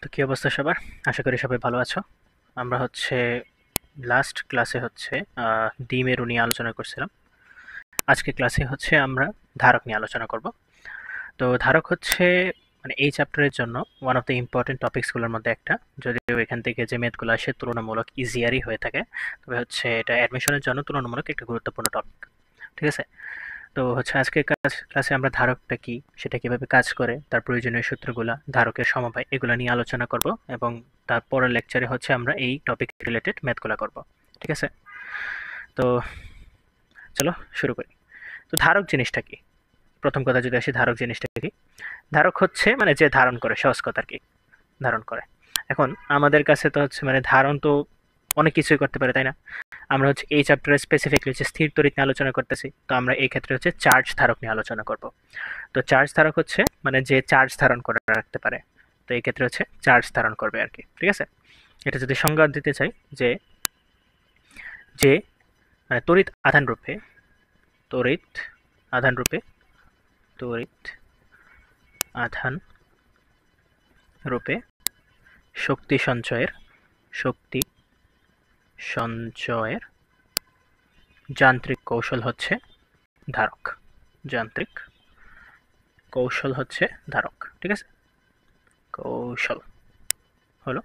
তো কি অবস্থা সবার? আশা করি সবাই ভালো আছো। আমরা লাস্ট ক্লাসে ডিমেরু নিয়ে আলোচনা করছিলাম। আজকে ক্লাসে আমরা ধারক নিয়ে আলোচনা করব। তো ধারক মানে এই চ্যাপ্টারের জন্য ওয়ান অফ দ্য ইম্পর্টেন্ট টপিকসগুলোর মধ্যে একটা। যদিও এখান থেকে যে ম্যাথগুলো আসে তুলনামূলক ইজিয়ারই হয়ে থাকে, তবে এটা অ্যাডমিশনের জন্য তুলনামূলক একটা গুরুত্বপূর্ণ টপিক। ঠিক আছে? তো আজকের ক্লাসে আমরা ধারকটা কি, সেটা কিভাবে কাজ করে, তার প্রয়োজনীয় সূত্রগুলা, ধারকের সমবায় এগুলো নিয়ে আলোচনা করব এবং তার পরের লেকচারে আমরা এই টপিক রিলেটেড ম্যাথগুলো করব। ঠিক আছে? তো চলো শুরু করি। তো ধারক জিনিসটা কি? প্রথম কথা যদি আসি, ধারক জিনিসটা কি? ধারক মানে যে ধারণ করে, সহজ কথা আর কি, ধারণ করে। এখন আমাদের কাছে তো মানে ধারণ তো অনেক কিছুই করতে পারে, তাই না? আমরা এই চ্যাপ্টারে স্পেসিফিকলি স্থির তড়িৎ নিয়ে আলোচনা করতেছি, তো আমরা এই ক্ষেত্রে চার্জ ধারক নিয়ে আলোচনা করব। তো চার্জ ধারক মানে যে চার্জ ধারণ করে রাখতে পারে। তো এই ক্ষেত্রে চার্জ ধারণ করবে আর কি। ঠিক আছে? এটা যদি সংজ্ঞা দিতে চাই, যে যে মানে তড়িৎ আধান রূপে তড়িৎ আধান রূপে শক্তি সঞ্চয়ের যান্ত্রিক কৌশল ধারক। যান্ত্রিক কৌশল ধারক। ঠিক আছে? কৌশল হলো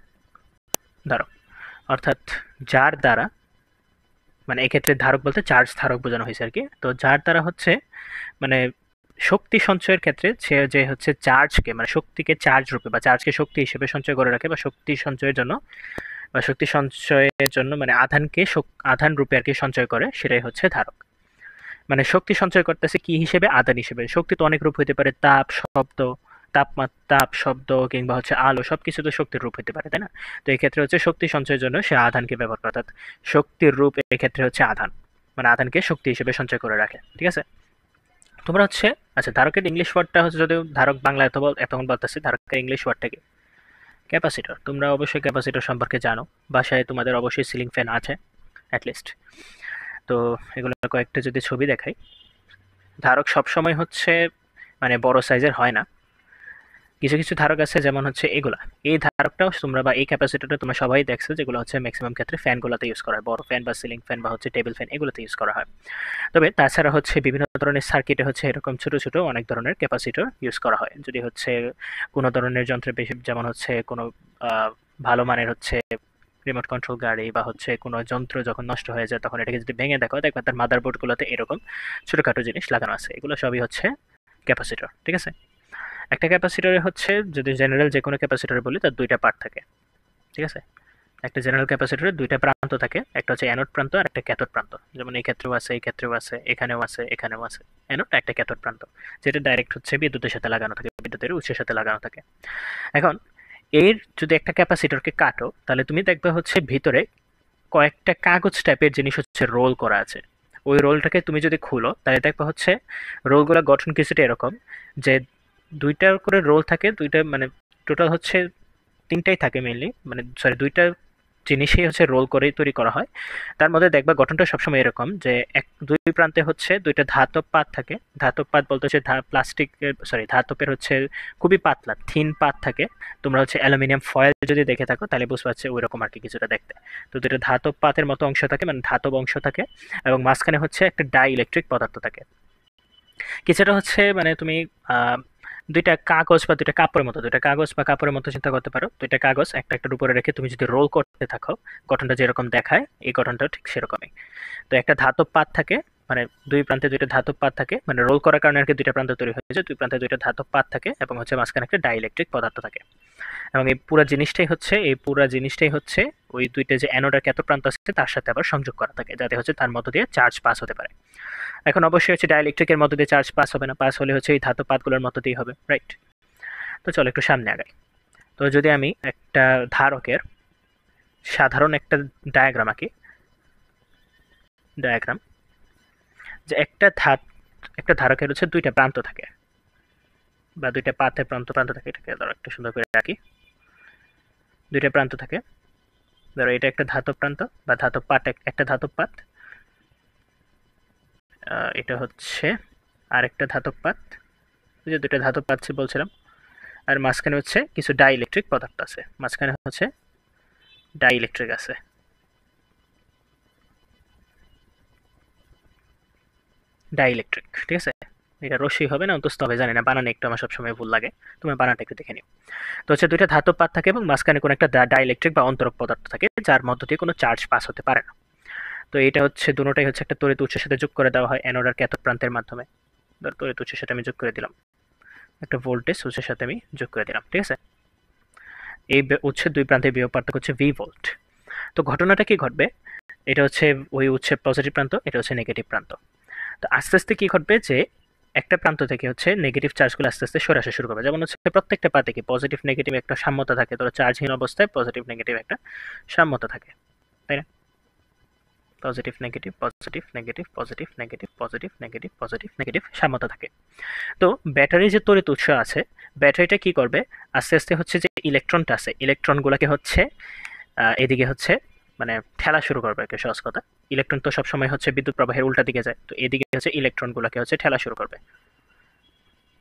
ধারক। অর্থাৎ যার দ্বারা, মানে এক্ষেত্রে ধারক বলতে চার্জ ধারক বোঝানো হয়েছে আর কি। তো যার দ্বারা মানে শক্তি সঞ্চয়ের ক্ষেত্রে সে যে চার্জকে, মানে শক্তিকে চার্জ রূপে বা চার্জকে শক্তি হিসেবে সঞ্চয় করে রাখে, বা শক্তি সঞ্চয়ের জন্য মানে আধান রূপে আর কি সঞ্চয় করে, সেটাই ধারক। মানে শক্তি সঞ্চয় করতেছে কি হিসেবে? আধান হিসেবে। শক্তি তো অনেক রূপ হইতে পারে, তাপ, শব্দ কিংবা আলো, সবকিছু তো শক্তির রূপ হইতে পারে, তাই না? তো এই ক্ষেত্রে শক্তি সঞ্চয়ের জন্য সে আধানকে ব্যবহার করে, অর্থাৎ শক্তির রূপ এক্ষেত্রে আধান। মানে আধানকে শক্তি হিসেবে সঞ্চয় করে রাখে। ঠিক আছে? তোমরা আচ্ছা, ধারকের ইংলিশ ওয়ার্ডটা যদিও ধারক বাংলা এতক্ষণ বলতেছি, ধারকের ইংলিশ ওয়ার্ডটা কি? ক্যাপাসিটর। তোমরা অবশ্যই ক্যাপাসিটর সম্পর্কে জানো, বাসায় তোমাদের অবশ্যই সিলিং ফ্যান আছে অ্যাটলিস্ট। তো এগুলো কয়েকটা যদি ছবি দেখাই, ধারক সবসময় মানে বড় সাইজের হয় না। কিছু কিছু ধারক আছে, যেমন এগুলা। এই ধারকটাও তোমরা, বা এই ক্যাপাসিটরটা তোমরা সবাই দেখছো, যেগুলো ম্যাক্সিমাম ক্ষেত্রে ফ্যানগুলোতে ইউজ করা হয়, বড় ফ্যান বা সিলিং ফ্যান বা টেবিল ফ্যান, এগুলোতে ইউজ করা হয়। তবে তাছাড়া বিভিন্ন ধরনের সার্কিটে এরকম ছোট ছোট অনেক ধরনের ক্যাপাসিটর ইউজ করা হয়। যদি কোনো ধরনের যন্ত্রে বেশি, যেমন কোনো ভালো মানের রিমোট কন্ট্রোল গাড়ি বা কোনো যন্ত্র যখন নষ্ট হয়ে যায়, তখন এটাকে যদি ভেঙে দেখো, দেখবে তার মাদারবোর্ডগুলোতে এরকম ছোটখাটো জিনিস লাগানো আছে। এগুলো সবই ক্যাপাসিটর। ঠিক আছে? একটা ক্যাপাসিটরে যদি জেনারেল যে কোনো ক্যাপাসিটর বলি, তার দুইটা পার্ট থাকে। ঠিক আছে? একটা জেনারেল ক্যাপাসিটরের দুইটা প্রান্ত থাকে, একটা অ্যানোড প্রান্ত আর একটা ক্যাথোড প্রান্ত। যেমন এই ক্ষেত্রেও আছে, এই ক্ষেত্রেও আছে, এখানেও আছে, এখানেও আছে। অ্যানোড, একটা ক্যাথোড প্রান্ত, যেটা ডাইরেক্ট বিদ্যুতের সাথে লাগানো থাকে, বিদ্যুতের উৎসের সাথে লাগানো থাকে। এখন এর যদি একটা ক্যাপাসিটরকে কাটো, তাহলে তুমি দেখবে ভিতরে কয়েকটা কাগজ টাইপের জিনিস রোল করা আছে। ওই রোলটাকে তুমি যদি খুলো, তাহলে দেখবে রোলগুলো গঠন কিছুটা এরকম, যে দুইটা করে রোল থাকে, দুইটা মানে টোটাল তিনটাই থাকে মেইনলি, মানে সরি, দুইটা জিনিসই রোল করেই তৈরি করা হয়। তার মধ্যে দেখবা গঠনটা সবসময় এরকম, যে দুই প্রান্তে দুইটা ধাতব পাত থাকে। ধাতব পাত বলতে প্লাস্টিক, সরি, ধাতবের খুবই পাতলা থিন পাত থাকে। তোমরা অ্যালুমিনিয়াম ফয়েল যদি দেখে থাকো, তাহলে বুঝতে পারছো ওইরকম আর কি কিছুটা দেখতে। তো দুইটা ধাতব পাতের মতো অংশ থাকে, মানে ধাতব অংশ থাকে, এবং মাঝখানে একটা ডাই ইলেকট্রিক পদার্থ থাকে। কিছুটা মানে তুমি দুইটা কাগজ বা কাপড়ের মতো চিন্তা করতে পারো। দুইটা কাগজ একটা একটার উপরে রেখে তুমি যদি রোল করতে থাকো, গঠনটা যেরকম দেখায়, এই গঠনটাও ঠিক সেরকমই। তো একটা ধাতব পাত থাকে, মানে দুই প্রান্তে দুইটা ধাতব পাত থাকে, মানে রোল করার কারণে আর কি দুইটা প্রান্ত তৈরি হয়েছে, দুই প্রান্তে দুইটা ধাতব পাত থাকে, এবং মাঝখানে একটা ডাইইলেকট্রিক পদার্থ থাকে। এবং এই পুরা জিনিসটাই ওই দুইটা যে অ্যানোড আর ক্যাথোড প্রান্ত আছে, তার সাথে আবার সংযোগ করা থাকে, যাতে তার মধ্য দিয়ে চার্জ পাস হতে পারে। এখন অবশ্যই ডাইইলেকট্রিকের মধ্য দিয়ে চার্জ পাস হবে না, পাস হলে এই ধাতব পাতগুলোর মধ্য দিয়ে হবে, রাইট? তো চলো একটু সামনে আগাই। তো যদি আমি একটা ধারকের সাধারণ একটা ডায়াগ্রাম আঁকি, যে একটা ধারকের দুইটা প্রান্ত থাকে, বা দুইটা পাতের প্রান্ত থাকে। এটাকে ধরো একটু সুন্দর করে রাখি। দুইটা প্রান্ত থাকে, ধরো এটা একটা ধাতব প্রান্ত বা ধাতব পাত, একটা ধাতব পাত, এটা আরেকটা ধাতব পাত। যে দুইটা ধাতব পাত বলছিলাম। আর মাঝখানে হচ্ছে কিছু ডাইইলেকট্রিক পদার্থ আছে, মাঝখানে হচ্ছে ডাইইলেকট্রিক আছে। ডাইইলেকট্রিক, ঠিক আছে? এটা রশ্মি হবে না অন্তস্থ হবে জানি না, বানানে একটু আমার সবসময় ভুল লাগে, তোমার বানানটা একটু দেখে নিও। তো হচ্ছে দুইটা ধাতব পাত থাকে এবং মাঝখানে কোনো একটা ডাইইলেকট্রিক বা অন্তরক পদার্থ থাকে যার মধ্য দিয়ে কোনো চার্জ পাস হতে পারে না। তো এটা হচ্ছে দুটোটাই হচ্ছে একটা তড়িৎ উৎসের সাথে যোগ করে দেওয়া হয় অ্যানোড আর ক্যাথোড প্রান্তের মাধ্যমে। ধর তড়িৎ উৎসের সাথে আমি যোগ করে দিলাম, একটা ভোল্টেজ উৎসের সাথে আমি যোগ করে দিলাম, ঠিক আছে? এই উৎসের দুই প্রান্তের বিভব পার্থক্য হচ্ছে ভি ভোল্ট। তো ঘটনাটা কি ঘটবে, এটা হচ্ছে ওই উৎসের পজিটিভ প্রান্ত, এটা হচ্ছে নেগেটিভ প্রান্ত। তো আস্তে আস্তে কি ঘটবে যে একটা প্রান্ত থেকে হচ্ছে নেগেটিভ চার্জগুলো আস্তে আস্তে সরে আসা শুরু করবে। যেমন হচ্ছে প্রত্যেকটা পাতে কি পজিটিভ নেগেটিভ একটা সাম্যতা থাকে, ধরো চার্জহীন অবস্থায় পজিটিভ নেগেটিভ একটা সাম্যতা থাকে, তাই না? Positive negative positive negative positive negative positive negative positive negative সাম্যতা থাকে। তো ব্যাটারি যে তড়িৎ উৎস আছে, ব্যাটারিটা কি করবে, আস্তে আস্তে হচ্ছে যে ইলেকট্রনটা আছে, ইলেকট্রনগুলোকে হচ্ছে এদিকে হচ্ছে মানে ঠেলা শুরু করবে। একটা সহজ কথা, ইলেকট্রন তো সবসময় হচ্ছে বিদ্যুৎ প্রবাহের উল্টা দিকে যায়, তো এদিকে হচ্ছে ইলেকট্রনগুলোকে হচ্ছে ঠেলা শুরু করবে।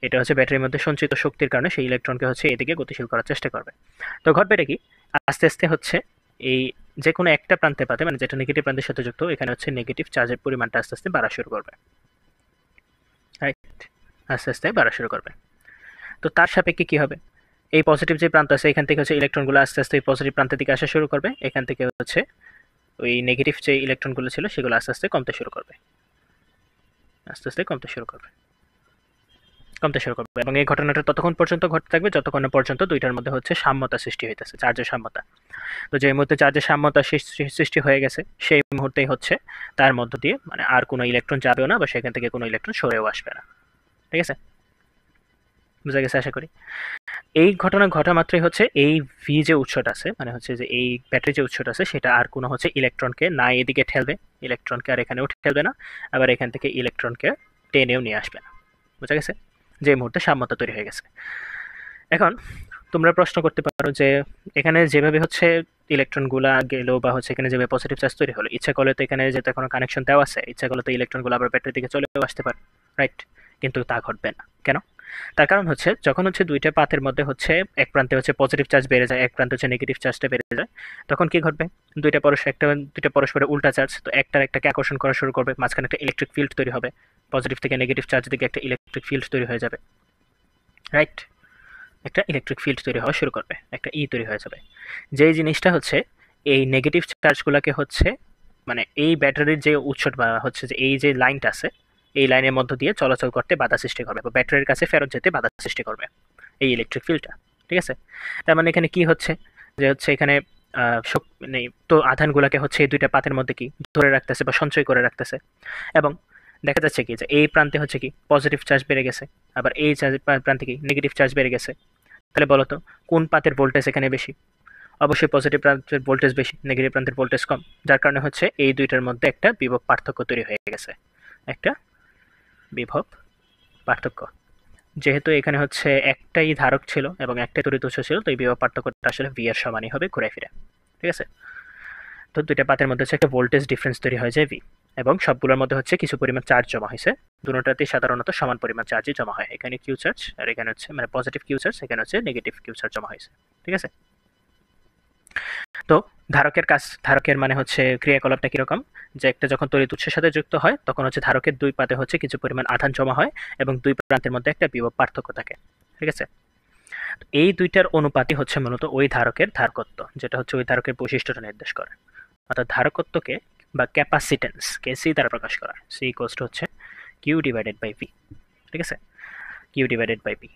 এটা হচ্ছে ব্যাটারির মধ্যে সঞ্চিত শক্তির কারণে সেই ইলেকট্রনকে হচ্ছে এদিকে গতিশীল করার চেষ্টা করবে। তো ঘটবে এটা কি, আস্তে আস্তে হচ্ছে এই যে কোনো একটা প্রান্তে পাতে মানে যেটা নেগেটিভ প্রান্তের সাথে যুক্ত, এখানে হচ্ছে নেগেটিভ চার্জের পরিমাণটা আস্তে আস্তে বাড়া শুরু করবে, রাইট? আস্তে আস্তে বাড়া শুরু করবে। তো তার সাপেক্ষে কি হবে, এই পজিটিভ যে প্রান্ত আছে এখান থেকে হচ্ছে ইলেকট্রনগুলো আস্তে আস্তে এই পজিটিভ প্রান্তের দিকে আসা শুরু করবে, এখান থেকে হচ্ছে ওই নেগেটিভ যে ইলেকট্রনগুলো ছিল সেগুলো আস্তে আস্তে কমতে শুরু করবে, আস্তে আস্তে কমতে শুরু করবে, কমতে শুরু করবে। এবং এই ঘটনাটা ততক্ষণ পর্যন্ত ঘটতে থাকবে যতক্ষণ না পর্যন্ত দুইটার মধ্যে হচ্ছে সাম্যতা সৃষ্টি হইতেছে, চার্জের সাম্যতা। তো যে মুহূর্তে চার্জের সাম্যতা সৃষ্টি হয়ে গেছে সেই মুহূর্তেই হচ্ছে তার মধ্য দিয়ে মানে আর কোনো ইলেকট্রন যাবেও না বা সেখান থেকে কোনো ইলেকট্রন সরেও আসবে না, ঠিক আছে? বুঝা গেছে আশা করি। এই ঘটনা ঘটা মাত্রই হচ্ছে এই ভি যে উৎসটা আছে মানে হচ্ছে যে এই ব্যাটারি যে উৎসটা আছে সেটা আর কোনো হচ্ছে ইলেকট্রনকে না এদিকে ঠেলবে, ইলেকট্রনকে আর এখানেও ঠেলবে না, আবার এখান থেকে ইলেকট্রনকে টেনেও নিয়ে আসবে না। বুঝা গেছে? যে মুহূর্তে সাম্যতা তৈরি হয়ে গেছে। এখন তোমরা প্রশ্ন করতে পারো যে এখানে যেভাবে হচ্ছে ইলেকট্রনগুলা গেলো বা হচ্ছে এখানে যেভাবে পজিটিভ চার্জ তৈরি হলো, ইচ্ছা করলে তো এখানে যেতে কোনো কানেকশন দেওয়া আছে, ইচ্ছা করলে তো ইলেকট্রনগুলো আবার ব্যাটারির দিকে চলেও আসতে পারে, রাইট? কিন্তু তা ঘটবে না। কেন? তার কারণ হচ্ছে যখন হচ্ছে দুইটা পাতের মধ্যে হচ্ছে এক প্রান্তে হচ্ছে পজিটিভ চার্জ বেড়ে যায়, এক প্রান্তে হচ্ছে নেগেটিভ চার্জটা বেড়ে যায়, তখন কি ঘটবে, দুইটা পরস্পরের উল্টা চার্জ, তো একটার একটাকে আকর্ষণ করা শুরু করবে, মাঝখানে একটা ইলেকট্রিক ফিল্ড তৈরি হবে, পজিটিভ থেকে নেগেটিভ চার্জ দিকে একটা ইলেকট্রিক ফিল্ড তৈরি হয়ে যাবে, রাইট? একটা ইলেকট্রিক ফিল্ড তৈরি হওয়া শুরু করবে, একটা তৈরি হয়ে যাবে। যেই জিনিসটা হচ্ছে এই নেগেটিভ চার্জগুলোকে হচ্ছে মানে এই ব্যাটারির যে উৎস বা হচ্ছে যে এই যে লাইনটা আছে এই লাইনের মধ্য দিয়ে চলাচল করতে বাধা সৃষ্টি করবে বা ব্যাটারির কাছে ফেরত যেতে বাধা সৃষ্টি করবে এই ইলেকট্রিক ফিল্ডটা, ঠিক আছে? তার মানে এখানে কি হচ্ছে যে হচ্ছে এখানে মানে তো আধানগুলোকে হচ্ছে এই দুইটা পাতের মধ্যে কি ধরে রাখতেছে বা সঞ্চয় করে রাখতেছে। এবং দেখা যাচ্ছে কি যে এই প্রান্তে হচ্ছে কি পজিটিভ চার্জ বেড়ে গেছে, আবার এই প্রান্তে কি নেগেটিভ চার্জ বেড়ে গেছে। তাহলে বলো তো কোন পাতের ভোল্টেজ এখানে বেশি? অবশ্যই পজিটিভ প্রান্তের ভোল্টেজ বেশি, নেগেটিভ প্রান্তের ভোল্টেজ কম, যার কারণে হচ্ছে এই দুইটার মধ্যে একটা বিভব পার্থক্য তৈরি হয়ে গেছে, একটা বিভব পার্থক্য। যেহেতু এখানে হচ্ছে একটাই ধারক ছিল এবং একটাই তড়িৎ উৎস ছিল, তো এই বিভব পার্থক্যটা আসলে ভি এর সমানই হবে ঘুরে ফিরে, ঠিক আছে? তো দুইটা পাতের মধ্যে হচ্ছে একটা ভোল্টেজ ডিফারেন্স তৈরি হয়ে যায় ভি, এবং সবগুলোর মধ্যে হচ্ছে কিছু পরিমাণ চার্জ জমা হয়েছে, দুটোতেই সাধারণত সমান পরিমাণ চার্জই জমা হয়, এখানে কিউ চার্জ আর এখানে হচ্ছে মানে পজিটিভ কিউ চার্জ, এখানে হচ্ছে নেগেটিভ কিউ চার্জ জমা হয়েছে, ঠিক আছে? তো ধারকের মানে হচ্ছে ক্রিয়াকলাপটা কিরকম, যে একটা যখন তড়িৎ উৎসের সাথে যুক্ত হয় তখন হচ্ছে ধারকের দুই পাতে হচ্ছে কিছু পরিমাণ আধান জমা হয় এবং দুই প্রান্তের মধ্যে একটা বিভব পার্থক্য থাকে, ঠিক আছে? এই দুইটার অনুপাতই হচ্ছে মূলত ওই ধারকের ধারকত্ব, যেটা হচ্ছে ওই ধারকের বৈশিষ্ট্যটা নির্দেশ করে। অর্থাৎ ধারকত্বকে বা ক্যাপাসিটেন্স কে সি দ্বারা প্রকাশ করা, সি ইকুয়ালস টু হচ্ছে কিউ ডিভাইডেড বাই ভি, ঠিক আছে? কিউ ডিভাইডেড বাই ভি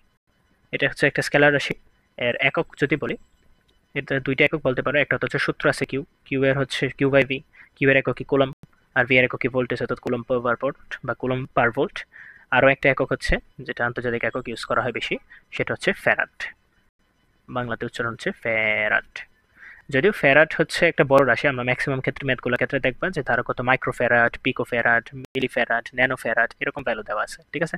এটা হচ্ছে একটা স্কেলার রাশি। এর একক যদি বলি, এটা দুইটা একক বলতে পারো, একটা হচ্ছে সূত্র আছে কিউ, কিউ এর হচ্ছে কিউ বাই ভি, কিউ এর একক কি কুলম আর ভি এর একক কি ভোল্টেজ অর্থাৎ কুলম পার ভোল্ট বা কুলম পার ভোল্ট। আরও একটা একক হচ্ছে যেটা আন্তর্জাতিক একক ইউজ করা হয় বেশি, সেটা হচ্ছে ফ্যারাড, বাংলাতে উচ্চারণ হচ্ছে ফ্যারাড। যদিও ফ্যারাড হচ্ছে একটা বড় রাশি, আমরা ম্যাক্সিমাম ক্ষেত্রে ম্যাথগুলোর ক্ষেত্রে দেখবা যে তারা কত মাইক্রোফ্যারাড, পিকোফ্যারাড, মিলিফ্যারাড, ন্যানোফ্যারাড এরকম ভ্যালু দেওয়া আছে, ঠিক আছে?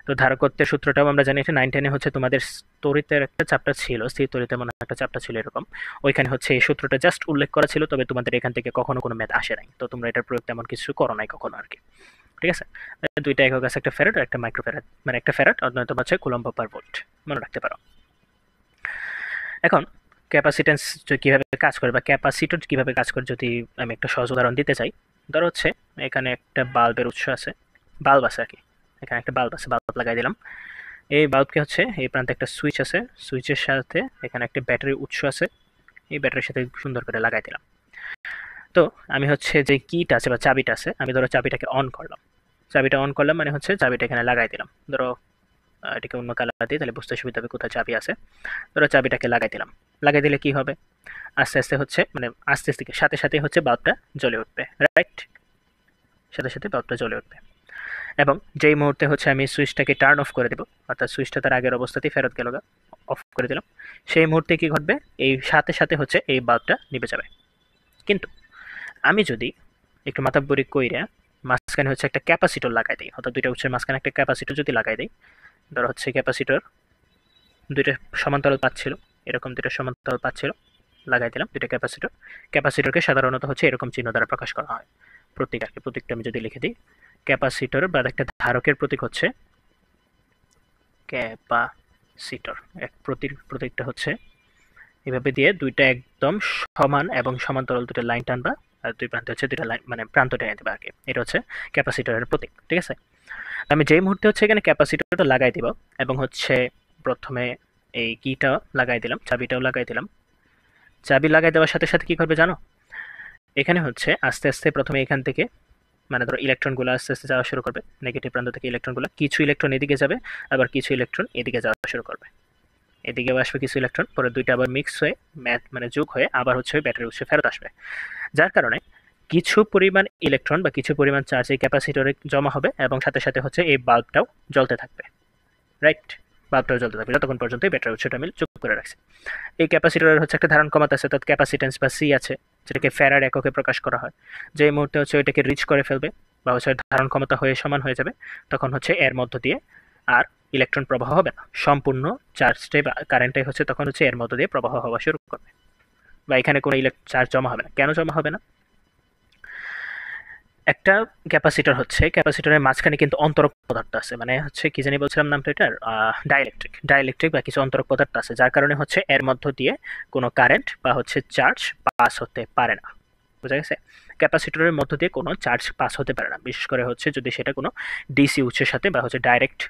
তো ধারকত্বের সূত্রটাও আমরা জানি, এটা 9-10 হচ্ছে তোমাদের তড়িতের একটা চ্যাপ্টার ছিল, স্থির তড়িতের মনে একটা চ্যাপ্টার ছিল এরকম, ওইখানে হচ্ছে এই সূত্রটা জাস্ট উল্লেখ করা ছিল, তবে তোমাদের এখান থেকে কখনো কোনো ম্যাথ আসে নাই, তো তোমরা এটার প্রয়োগ তেমন কিছু করো নাই কখনো আর কি, ঠিক আছে? দুইটা একক আছে, একটা ফ্যারাড আর একটা মাইক্রোফ্যারাড, মানে একটা ফ্যারাড অন্যতম হচ্ছে কুলম্ব পার ভোল্ট, মনে রাখতে পারো। এখন ক্যাপাসিট্যান্স কিভাবে কাজ করে বা ক্যাপাসিটর কিভাবে কাজ করে যদি আমি একটা সহজ উদাহরণ দিতে চাই, ধরো হচ্ছে এখানে একটা বাল্বের উৎস আছে, বাল্ব আছে আর কি, এখানে একটা বাল্ব আছে, বাল্ব লাগাই দিলাম। এই বাল্বকে হচ্ছে এই প্রান্তে একটা সুইচ আছে, সুইচের সাথে এখানে একটা ব্যাটারি উৎস আছে, এই ব্যাটারির সাথে সুন্দর করে লাগাই দিলাম। তো আমি হচ্ছে যে কিটা আছে বা চাবিটা আছে, আমি ধরো চাবিটাকে অন করলাম, চাবিটা অন করলাম মানে হচ্ছে চাবিটা এখানে লাগাই দিলাম। ধরো এটাকে অন্য কালার দিই, তাহলে বুঝতে সুবিধা হবে কোথায় চাবি আছে। ধরো চাবিটাকে লাগাই দিলাম, লাগাই দিলে কি হবে, আস্তে আস্তে হচ্ছে মানে আস্তে আস্তে সাথে সাথে হচ্ছে বাল্বটা জ্বলে উঠবে, রাইট? সাথে সাথে বাল্বটা জ্বলে উঠবে। এবং যেই মুহূর্তে হচ্ছে আমি সুইচটাকে টার্ন অফ করে দেব, অর্থাৎ সুইচটা তার আগের অবস্থাতেই ফেরত গেল, অফ করে দিলাম, সেই মুহূর্তে কি ঘটবে, এই সাথে সাথে হচ্ছে এই বাল্বটা নিভে যাবে। কিন্তু আমি যদি একটু মাথাবরি কইরা মাঝখানে হচ্ছে একটা ক্যাপাসিটর লাগাই দিই, অর্থাৎ দুইটা উৎসের মাঝখানে একটা ক্যাপাসিটর যদি লাগাই দিই, ধরো হচ্ছে ক্যাপাসিটর দুইটা সমান্তরাল পাত ছিল, এরকম দুইটা সমান্তরাল পাত ছিল, লাগাই দিলাম দুইটা ক্যাপাসিটর। ক্যাপাসিটরকে সাধারণত হচ্ছে এরকম চিহ্ন দ্বারা প্রকাশ করা হয়, প্রতীক আর কি। প্রতীকটা আমি যদি লিখে দিই, ক্যাপাসিটর বা একটা ধারকের প্রতীক হচ্ছে ক্যাপাসিটর, এক প্রতীকটা হচ্ছে এভাবে দিয়ে দুইটা একদম সমান এবং সমান্তরাল দুটো লাইন টানবা, আর দুই প্রান্তে হচ্ছে দুইটা লাইন মানে প্রান্ত টেনে দেবা আর কি, এটা হচ্ছে ক্যাপাসিটরের প্রতীক, ঠিক আছে? আমি যেই মুহূর্তে হচ্ছে এখানে ক্যাপাসিটরটা লাগাই দিব এবং হচ্ছে প্রথমে এই কিটা লাগাই দিলাম, চাবিটাও লাগাই দিলাম, চাবি লাগাই দেওয়ার সাথে সাথে কি করবে জানো, এখানে হচ্ছে আস্তে আস্তে প্রথমে এখান থেকে মানে ধরো ইলেকট্রনগুলো আস্তে আস্তে যাওয়া শুরু করবে, নেগেটিভ প্রান্ত থেকে ইলেকট্রনগুলো, কিছু ইলেকট্রন এদিকে যাবে, আবার কিছু ইলেকট্রন এদিকে যাওয়া শুরু করবে, এদিকেও আসবে কিছু ইলেকট্রন, পরে দুইটা আবার মিক্স হয়ে মানে যোগ হয়ে আবার হচ্ছে ওই ব্যাটারি উৎসে ফেরত আসবে, যার কারণে কিছু পরিমাণ ইলেকট্রন বা কিছু পরিমাণ চার্জ এই ক্যাপাসিটরে জমা হবে এবং সাথে সাথে হচ্ছে এই বাল্বটাও জ্বলতে থাকবে, রাইট? বাল্বটাও জ্বলতে থাকবে যতক্ষণ পর্যন্ত এই ব্যাটারি উৎসটা আমি যোগ করে রাখছি। এই ক্যাপাসিটরের হচ্ছে একটা ধারণ ক্ষমতা আছে, অর্থাৎ ক্যাপাসিটেন্স বা সি আছে, যেটাকে ফ্যারাড এককে প্রকাশ করা হয়। যে মুহূর্তে হচ্ছে ওইটাকে রিচ করে ফেলবে বা হচ্ছে ধারণ ক্ষমতা হয়ে সমান হয়ে যাবে, তখন হচ্ছে এর মধ্য দিয়ে আর ইলেকট্রন প্রবাহ হবে না, সম্পূর্ণ চার্জটাই বা কারেন্টটাই হচ্ছে তখন হচ্ছে এর মধ্য দিয়ে প্রবাহ হওয়া শুরু করবে, বা এখানে কোনো চার্জ জমা হবে না। কেন জমা হবে না? একটা ক্যাপাসিটর হচ্ছে, ক্যাপাসিটরের মাঝখানে কিন্তু অন্তরক পদার্থ আছে, মানে হচ্ছে কি জানি বলছিলাম নামটা এটার, ডাইলেকট্রিক বা কিছু অন্তরক পদার্থ আছে, যার কারণে হচ্ছে এর মধ্য দিয়ে কোনো কারেন্ট বা হচ্ছে চার্জ পাস হতে পারে না, বুঝা গেছে? ক্যাপাসিটরের মধ্য দিয়ে কোনো চার্জ পাস হতে পারে না, বিশেষ করে হচ্ছে যদি সেটা কোনো ডিসি উৎসের সাথে বা হচ্ছে ডাইরেক্ট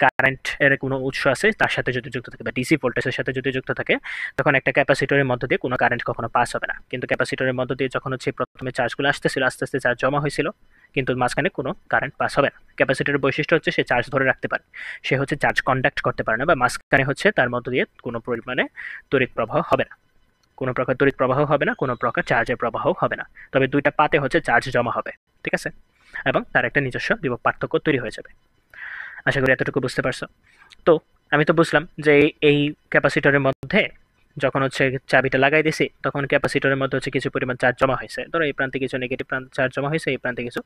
কারেন্ট এর কোনো উৎস আছে তার সাথে যদি যুক্ত থাকে বা ডিসি ভোল্টেজের সাথে যদি যুক্ত থাকে, তখন একটা ক্যাপাসিটরের মধ্য দিয়ে কোনো কারেন্ট কখনো পাস হবে না। কিন্তু ক্যাপাসিটরের মধ্য দিয়ে যখন হচ্ছে প্রথমে চার্জগুলো আসতেছিল, আস্তে আস্তে চার্জ জমা হয়েছিল, কিন্তু মাঝখানে কোনো কারেন্ট পাস হবে না। ক্যাপাসিটরের বৈশিষ্ট্য হচ্ছে সে চার্জ ধরে রাখতে পারে, সে হচ্ছে চার্জ কন্ডাক্ট করতে পারে না, বা মাঝখানে হচ্ছে তার মধ্য দিয়ে কোনো পরিমাণে তড়িৎ প্রবাহ হবে না, কোনো প্রকার তড়িৎ প্রবাহ হবে না, কোনো প্রকার চার্জের প্রবাহ হবে না, তবে দুইটা পাতে হচ্ছে চার্জ জমা হবে, ঠিক আছে? এবং তার একটা নিজস্ব বিভব পার্থক্য তৈরি হয়ে যাবে। আশা করি এতটুকু বুঝতে পারছো। তো আমি তো বুঝলাম যে এই ক্যাপাসিটরের মধ্যে যখন হচ্ছে চাবিটা লাগাই দিছি, তখন ক্যাপাসিটরের মধ্যে হচ্ছে কিছু পরিমাণ চার্জ জমা হয়েছে, ধরো এই প্রান্তে কিছু নেগেটিভ চার্জ জমা হয়েছে, এই প্রান্তে কিছু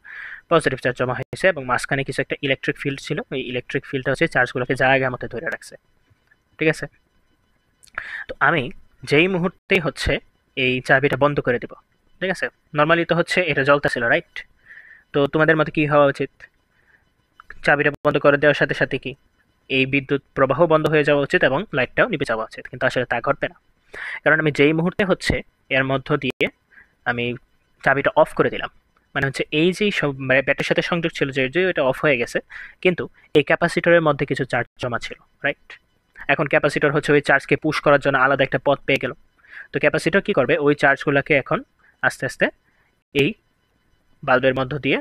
পজিটিভ চার্জ জমা হয়েছে, এবং মাঝখানে কিছু একটা ইলেকট্রিক ফিল্ড ছিল, এই ইলেকট্রিক ফিল্ডটা হচ্ছে চার্জগুলোকে জায়গা মতো ধরে রাখছে, ঠিক আছে? তো আমি যেই মুহূর্তেই হচ্ছে এই চাবিটা বন্ধ করে দিব, ঠিক আছে, নর্মালি তো হচ্ছে এটা জ্বলতেছিল, রাইট? তো তোমাদের মতে কি হওয়া উচিত? চাবিটা বন্ধ করে দেওয়ার সাথে সাথে কি এই বিদ্যুৎ প্রবাহ বন্ধ হয়ে যাওয়া উচিত এবং লাইটটাও নিভে যাওয়া উচিত, কিন্তু আসলে তা ঘটবে না। কারণ আমি যেই মুহূর্তে হচ্ছে এর মধ্য দিয়ে আমি চাবিটা অফ করে দিলাম, মানে হচ্ছে এই যে ব্যাটারির সাথে সংযোগ ছিল যে এটা অফ হয়ে গেছে, কিন্তু এই ক্যাপাসিটরের মধ্যে কিছু চার্জ জমা ছিল, রাইট? এখন ক্যাপাসিটর হচ্ছে ওই চার্জকে পুশ করার জন্য আলাদা একটা পথ পেয়ে গেল। তো ক্যাপাসিটর কি করবে, ওই চার্জগুলোকে এখন আস্তে আস্তে এই বাল্বের মধ্য দিয়ে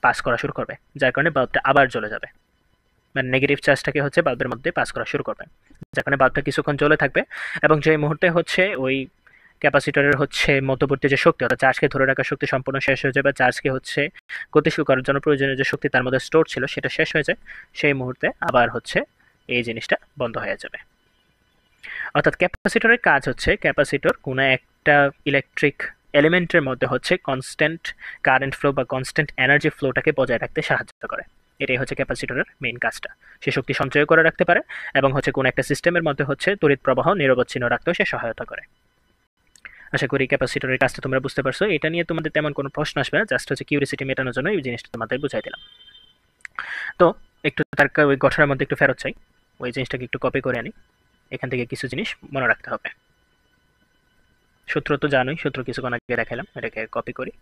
পাস করা শুরু করবে, যার কারণে বাল্বটা আবার জ্বলে যাবে, মানে নেগেটিভ চার্জটাকে হচ্ছে বাল্বের মধ্যে পাস করা শুরু করবে, যার কারণে বাল্বটা কিছুক্ষণ জ্বলে থাকবে। এবং যে মুহূর্তে হচ্ছে ওই ক্যাপাসিটরের হচ্ছে মধ্যবর্তী যে শক্তি, অর্থাৎ চার্জকে ধরে রাখার শক্তি সম্পূর্ণ শেষ হয়ে যায়, বা চার্জকে হচ্ছে গতিশীল করার জন্য প্রয়োজনীয় যে শক্তি তার মধ্যে স্টোর ছিল সেটা শেষ হয়ে যায়, সেই মুহূর্তে আবার হচ্ছে এই জিনিসটা বন্ধ হয়ে যাবে। অর্থাৎ ক্যাপাসিটরের কাজ হচ্ছে, ক্যাপাসিটর কোনো একটা ইলেকট্রিক এলিমেন্টের মধ্যে হচ্ছে কনস্ট্যান্ট কারেন্ট ফ্লো বা কনস্ট্যান্ট এনার্জি ফ্লোটাকে বজায় রাখতে সাহায্য করে। এটাই হচ্ছে ক্যাপাসিটরের মেইন কাজটা, সে শক্তি সঞ্চয় করে রাখতে পারে এবং হচ্ছে কোনো একটা সিস্টেমের মধ্যে হচ্ছে তড়িৎ প্রবাহ নিরবচ্ছিন্ন রাখতেও সে সহায়তা করে। আশা করি ক্যাপাসিটরের কাজটা তোমরা বুঝতে পারছো। এটা নিয়ে তোমাদের তেমন কোনো প্রশ্ন আসবে না, জাস্ট হচ্ছে কিউরিসিটি মেটানোর জন্য এই জিনিসটা তোমাদের বুঝাই দিলাম। তো একটু তার ওই গঠনের মধ্যে একটু ফেরত চাই, ওই জিনিসটাকে একটু কপি করে আনি, এখান থেকে কিছু জিনিস মনে রাখতে হবে। সূত্র তো জানোই, সূত্র কিছুক্ষণ আগে দেখালাম, এটাকে কপি করি,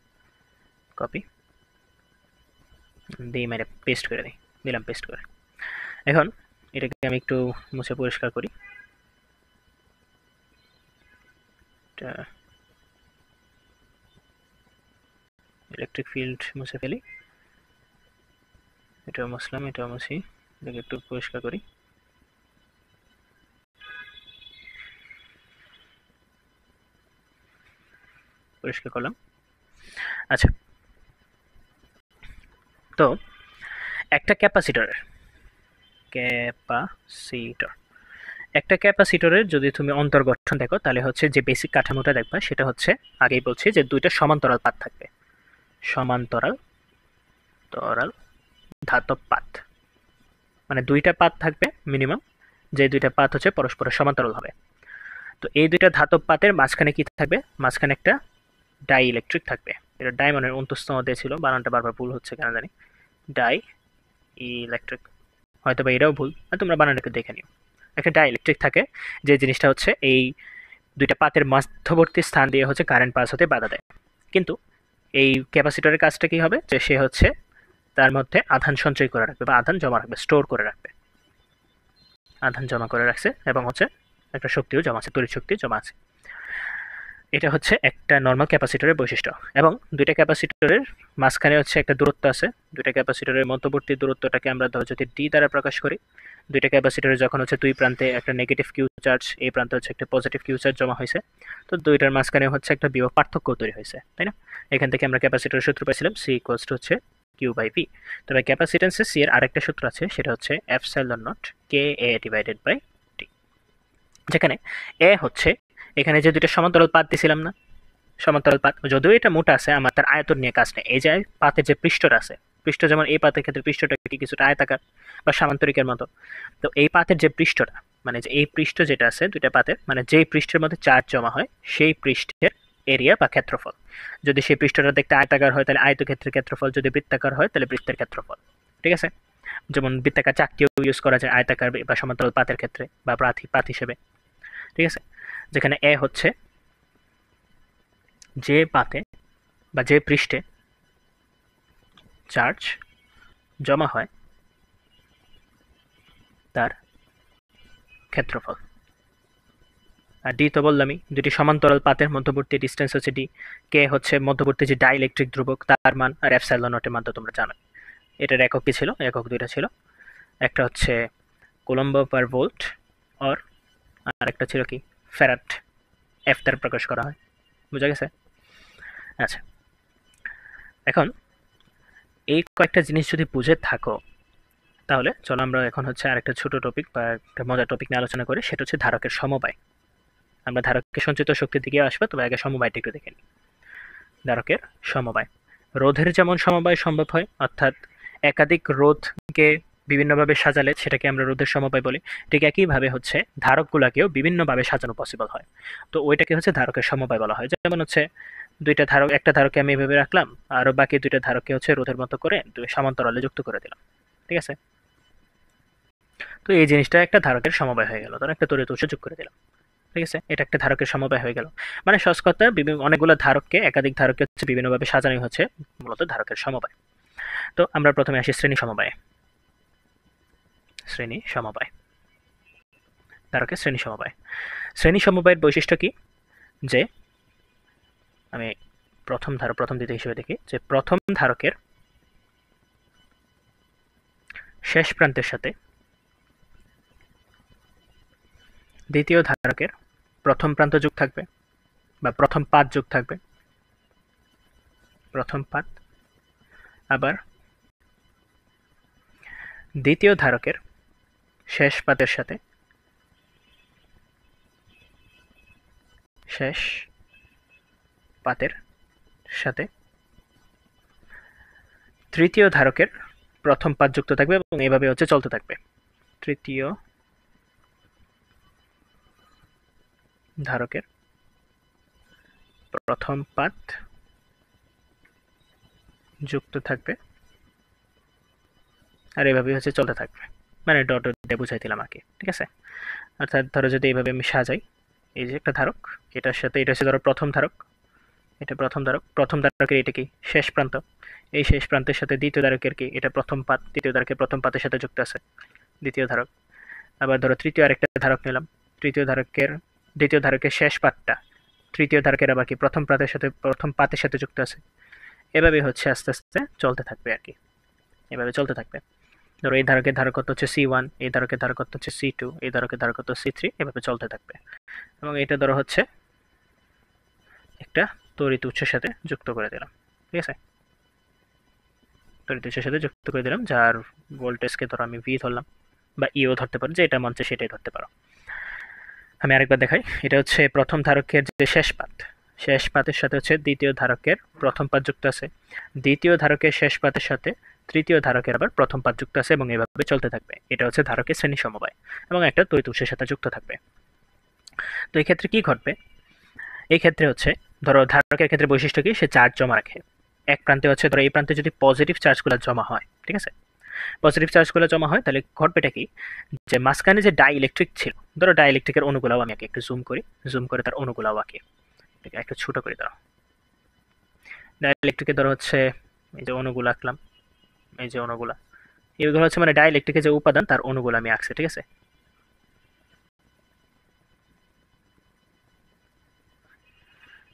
কপি দিয়ে মেরে পেস্ট করে দিই, দিলাম পেস্ট করে। এখন এটাকে আমি একটু মুছে পরিষ্কার করি, ইলেকট্রিক ফিল্ড মুছে ফেলি, এটাও মুছলাম, এটাও মুছি, এটাকে একটু পরিষ্কার করি। পরিষ্কার করলাম। আচ্ছা, তো একটা ক্যাপাসিটরের একটা ক্যাপাসিটরের যদি তুমি অন্তর্গঠন দেখো, তাহলে হচ্ছে যে বেসিক কাঠামোটা দেখবা সেটা হচ্ছে, আগেই বলছি যে দুইটা সমান্তরাল পাত থাকবে, সমান্তরাল তরাল ধাতব পাত, মানে দুইটা পাত থাকবে মিনিমাম, যে দুইটা পাত হচ্ছে পরস্পরের সমান্তরাল হবে। তো এই দুইটা ধাতব পাতের মাঝখানে কি থাকবে, মাঝখানে একটা ডাই ইলেকট্রিক থাকবে। এটা ডায়মন্ডের অন্তস্তম দিয়ে ছিল, বানানটা বারবার ভুল হচ্ছে কেন জানি, ডাই ইলেকট্রিক, হয়তো বা এটাও ভুল, তোমরা বানানটাকে দেখে নিও। একটা ডাই ইলেকট্রিক থাকে, যে জিনিসটা হচ্ছে এই দুইটা পাতের মধ্যবর্তী স্থান দিয়ে হচ্ছে কারেন্ট পাস হতে বাধা দেয়। কিন্তু এই ক্যাপাসিটরের কাজটা কি হবে, যে সে হচ্ছে তার মধ্যে আধান সঞ্চয় করে রাখবে বা আধান জমা রাখবে, স্টোর করে রাখবে, আধান জমা করে রাখছে এবং হচ্ছে একটা শক্তিও জমা আছে, তড়িৎ শক্তি জমা আছে। এটা হচ্ছে একটা নর্মাল ক্যাপাসিটরের বৈশিষ্ট্য। এবং দুইটা ক্যাপাসিটরের মাঝখানে হচ্ছে একটা দূরত্ব আছে, দুইটা ক্যাপাসিটরের মধ্যবর্তী দূরত্বটাকে আমরা ধরো যদি ডি দ্বারা প্রকাশ করি, দুইটা ক্যাপাসিটরে যখন হচ্ছে দুই প্রান্তে একটা নেগেটিভ কিউ চার্জ, এই প্রান্তে হচ্ছে একটা পজিটিভ কিউ চার্জ জমা হয়েছে, তো দুইটার মাঝখানে হচ্ছে একটা বিভব পার্থক্য তৈরি হয়েছে, তাই না? এখান থেকে আমরা ক্যাপাসিটরের সূত্র পাইছিলাম সি ইকুয়ালস টু হচ্ছে কিউ বাই ভি। তবে ক্যাপাসিটেন্সে সি এর আরেকটা সূত্র আছে, সেটা হচ্ছে epsilon naught K A divided by T, যেখানে এ হচ্ছে এখানে যে দুইটা সমান্তরাল পাত দিছিলাম না, সমান্তরাল পাত যদিও এটা মোটা আছে, আমার তার আয়তন নিয়ে কাজ নেই। এই যে পাতের যে পৃষ্ঠটা আছে, পৃষ্ঠ যেমন এই পাতের ক্ষেত্রে পৃষ্ঠটা কি কিছুটা আয়তাকার বা সামান্তরিকের মতো, তো এই পাতের যে পৃষ্ঠটা, মানে যে এই পৃষ্ঠ যেটা আছে দুইটা পাতের, মানে যেই পৃষ্ঠের মধ্যে চার্জ জমা হয় সেই পৃষ্ঠের এরিয়া বা ক্ষেত্রফল। যদি সেই পৃষ্ঠটা দেখতে আয়তাকার হয় তাহলে আয়তক্ষেত্রের ক্ষেত্রফল, যদি বৃত্তাকার হয় তাহলে বৃত্তের ক্ষেত্রফল, ঠিক আছে? যেমন বৃত্তাকার চাকতিও ইউজ করা যায় আয়তাকার বা সমান্তরাল পাতের ক্ষেত্রে বা পাত হিসেবে, ঠিক আছে? যেখানে এ হচ্ছে যে পাতে বা যে পৃষ্ঠে চার্জ জমা হয় তার ক্ষেত্রফল। আর ডি তো বললামই, দুটি সমান্তরাল পাতের মধ্যবর্তী ডিস্টেন্স হচ্ছে ডি, কে হচ্ছে মধ্যবর্তী যে ডাইইলেকট্রিক ধ্রুবক তার মান, আর এপসাইলন নটের মান তো তোমরা জানো। এটার একক কি ছিল, একক দুইটা ছিল, একটা হচ্ছে কুলম্ব পার ভোল্ট আর একটা ছিল কি ফ্যারাড, এফ দ্বারা প্রকাশ করা হয়, বুঝা গেছে? আচ্ছা, এখন এই কয়েকটা জিনিস যদি বুঝে থাকো, তাহলে চলো আমরা এখন হচ্ছে আরেকটা ছোট টপিক বা একটা মজার টপিক নিয়ে আলোচনা করি, সেটা হচ্ছে ধারকের সমবায়। আমরা ধারকের সঞ্চিত শক্তির দিকে আসবো, তবে আগে সমবায়টা একটু দেখে নিই। ধারকের সমবায়, রোধের যেমন সমবায় সম্ভব হয়, অর্থাৎ একাধিক রোধকে বিভিন্নভাবে সাজালে সেটাকে আমরা রোধের সমবায় বলি, ঠিক একইভাবে হচ্ছে ধারকগুলোকেও বিভিন্নভাবে সাজানো পসিবল হয়, তো ওইটাকে হচ্ছে ধারকের সমবায় বলা হয়। যেমন হচ্ছে দুইটা ধারক, একটা ধারককে আমি এভাবে রাখলাম, আর বাকি দুইটা ধারককে হচ্ছে রোধের মতো করে দুই সমান্তরালে যুক্ত করে দিলাম, ঠিক আছে? তো এই জিনিসটা একটা ধারকের সমবায় হয়ে গেল, ধরো একটা তড়িৎ উৎস যোগ করে দিলাম, ঠিক আছে? এটা একটা ধারকের সমবায় হয়ে গেল। মানে সহজ কথা, অনেকগুলো ধারককে, একাধিক ধারককে হচ্ছে বিভিন্নভাবে সাজানোই হচ্ছে মূলত ধারকের সমবায়। তো আমরা প্রথমে আসি শ্রেণী সমবায়ে। শ্রেণী সমবায়, ধারকের শ্রেণী সমবায়। শ্রেণী সমবায়ের বৈশিষ্ট্য কি, যে আমি প্রথম দ্বিতীয় হিসেবে দেখি, যে প্রথম ধারকের শেষ প্রান্তের সাথে দ্বিতীয় ধারকের প্রথম প্রান্ত যোগ থাকবে বা প্রথম পাত যোগ থাকবে, প্রথম পাত। আবার দ্বিতীয় ধারকের শেষ পাতের সাথে শেষ পাতের সাথে তৃতীয় ধারকের প্রথম পাত যুক্ত থাকবে এবং এইভাবে হচ্ছে চলতে থাকবে। তৃতীয় ধারকের প্রথম পাত যুক্ত থাকবে আর এভাবেই হচ্ছে চলতে থাকবে, মানে ডট ডট দিয়ে বুঝাই দিলাম আর কি, ঠিক আছে। অর্থাৎ ধরো যদি এইভাবে আমি সাজাই, এই যে একটা ধারক, এটার সাথে এটা হচ্ছে ধরো প্রথম ধারক, এটা প্রথম ধারক, প্রথম ধারকের এটা কি শেষ প্রান্ত, এই শেষ প্রান্তের সাথে দ্বিতীয় ধারকের কি এটা প্রথম পাত, দ্বিতীয় ধারকের প্রথম পাতের সাথে যুক্ত আছে দ্বিতীয় ধারক। আবার ধরো তৃতীয় আরেকটা ধারক নিলাম, তৃতীয় ধারকের দ্বিতীয় ধারকের শেষ পাতটা তৃতীয় ধারকের আবার কি প্রথম পাতের সাথে যুক্ত আছে। এভাবে হচ্ছে আস্তে আস্তে চলতে থাকবে আর কি, এভাবে চলতে থাকবে। ধরো এই ধারকের ধারকত্ব হচ্ছে C1, এই ধারকের ধারকত্ব হচ্ছে C2, এই ধারকের ধারকত্ব C3, এভাবে চলতে থাকবে। এবং এটা ধরো হচ্ছে একটা তড়িৎ উৎসের সাথে যুক্ত করে দিলাম, ঠিক আছে, তড়িৎ উৎসের সাথে যুক্ত করে দিলাম, যার ভোল্টেজকে ধরো আমি V ধরলাম, বা ইও ধরতে পারো, যেটা মন চায় সেটাই ধরতে পারো। আমি আরেকবার দেখাই, এটা হচ্ছে প্রথম ধারকের যে শেষ পাত, শেষ পাতের সাথে হচ্ছে দ্বিতীয় ধারকের প্রথম পাত যুক্ত আছে, দ্বিতীয় ধারকের শেষ পাতের সাথে তৃতীয় ধারকের আবার প্রথম পাত যুক্ত আছে, এবং এভাবে চলতে থাকবে। এটা হচ্ছে ধারকের শ্রেণী সমবায়, এবং একটা তড়িৎ উৎসের সাথে যুক্ত থাকবে। তো এই ক্ষেত্রে কি ঘটবে, এই ক্ষেত্রে হচ্ছে ধরো ধারকের ক্ষেত্রে বৈশিষ্ট্য কি, সে চার্জ জমা রাখে। এক প্রান্তে হচ্ছে ধরো এই প্রান্তে যদি পজিটিভ চার্জগুলো জমা হয়, ঠিক আছে, পজিটিভ চার্জগুলো জমা হয়, তাহলে ঘটবেটা কি, যে মাঝখানে যে ডাই ইলেকট্রিক ছিল, ধরো ডাই ইলেকট্রিকের অণুগুলাও আমি একটু জুম করি, জুম করে তার অণুগুলাও আঁকি, একটু ছোট করে ধরো ডাই ইলেকট্রিকের ধরো হচ্ছে এই যে অণুগুলো আঁকলাম, এই যে অণুগুলা, এইগুলো হচ্ছে মানে ডাই ইলেকট্রিকের যে উপাদান তার অণুগুলো আমি আঁকছি, ঠিক আছে।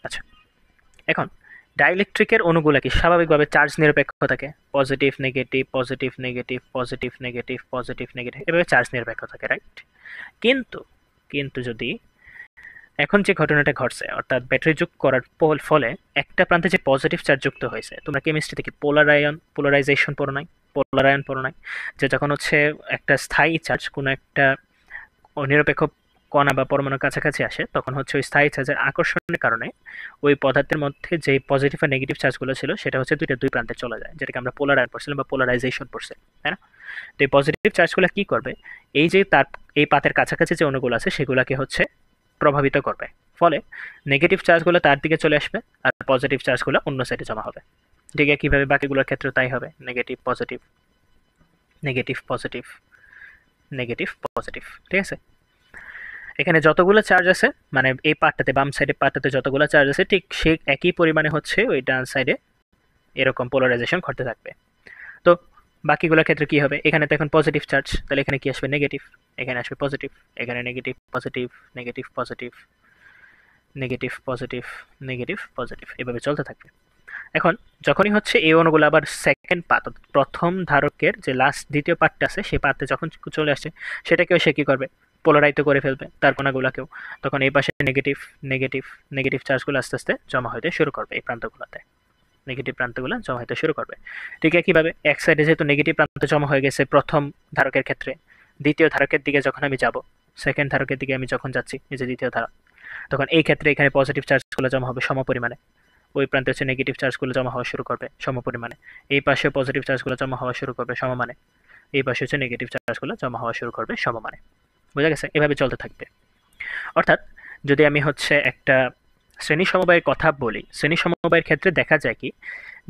আচ্ছা, এখন ডাইইলেকট্রিকের অণুগুলো কি স্বাভাবিকভাবে চার্জ নিরপেক্ষ থাকে, positive negative positive negative positive negative positive negative, এভাবে চার্জ নিরপেক্ষ থাকে, রাইট। কিন্তু কিন্তু যদি এখন যে ঘটনাটা ঘটছে, অর্থাৎ ব্যাটারি যুক্ত করার ফলে একটা প্রান্তে যে পজিটিভ চার্জ যুক্ত হয়েছে, তোমরা কেমিস্ট্রি থেকে পোলারাইজেশন পড়ো নাই, পোলারায়ন পড়ো নাই, যে যখন হচ্ছে একটা স্থায়ী চার্জ কোনো একটা নিরপেক্ষ কণা বা পরমাণুর কাছাকাছি আসে, তখন হচ্ছে ওই স্থায়ী চার্জের আকর্ষণের কারণে ওই পদার্থের মধ্যে যে পজিটিভ আর নেগেটিভ চার্জগুলো ছিল সেটা হচ্ছে দুই প্রান্তে চলে যায়, যেটাকে আমরা পোলারায়ন পড়ছিলাম বা পোলারাইজেশন পড়ছি, তাই না। তো এই পজিটিভ চার্জগুলো কি করবে, এই যে তার এই পাতের কাছাকাছি যে অণুগুলো আছে সেগুলোকে হচ্ছে প্রভাবিত করবে, ফলে নেগেটিভ চার্জগুলো তার দিকে চলে আসবে আর পজিটিভ চার্জগুলো অন্য সাইডে জমা হবে। ঠিক আছে, কীভাবে বাকিগুলোর ক্ষেত্রে তাই হবে, negative positive negative positive negative positive, ঠিক আছে। এখানে যতগুলো চার্জ আছে, মানে এই পার্টটাতে বাম সাইডে পার্টটাতে যতগুলো চার্জ আছে, ঠিক সে একই পরিমাণে হচ্ছে ওই ডান সাইডে এরকম পোলারাইজেশন ঘটতে থাকবে। তো বাকিগুলোর ক্ষেত্রে কি হবে, এখানে তো এখন পজিটিভ চার্জ, তাহলে এখানে কি আসবে নেগেটিভ, এখানে আসবে পজিটিভ, এখানে negative positive negative positive negative positive negative positive, এভাবে চলতে থাকবে। এখন যখনই হচ্ছে এই অণুগুলো আবার সেকেন্ড পাত, প্রথম ধারকের যে লাস্ট দ্বিতীয় পার্টটা আছে সেই পাতে যখন চলে আসছে, সেটাকেও সে কী করবে, পোলারাইজ করে ফেলবে তার কণাগুলোকেও, তখন এই পাশে নেগেটিভ নেগেটিভ নেগেটিভ চার্জগুলো আস্তে আস্তে জমা হতে শুরু করবে, এই প্রান্তগুলোতে নেগেটিভ প্রান্তগুলো জমা হতে শুরু করবে। ঠিক একইভাবে এক সাইডে যেহেতু নেগেটিভ প্রান্ত জমা হয়ে গেছে প্রথম ধারকের ক্ষেত্রে, দ্বিতীয় ধারকের দিকে যখন আমি যাব, সেকেন্ড ধারকের দিকে আমি যখন যাচ্ছি, এই যে দ্বিতীয় ধারক, তখন এই ক্ষেত্রে এখানে পজিটিভ চার্জগুলো জমা হবে সমপরিমাণে, ওই প্রান্তে হচ্ছে নেগেটিভ চার্জগুলো জমা হওয়া শুরু করবে সমপরিমাণে, এই পাশে পজিটিভ চার্জগুলো জমা হওয়া শুরু করবে সমমানে, এই পাশে হচ্ছে নেগেটিভ চার্জগুলো জমা হওয়া শুরু করবে সমমানে। বোঝা গেছে, এভাবে চলতে থাকবে। অর্থাৎ যদি আমি হচ্ছে একটা শ্রেণী সমবায়ের কথা বলি, শ্রেণী সমবায়ের ক্ষেত্রে দেখা যায় কি,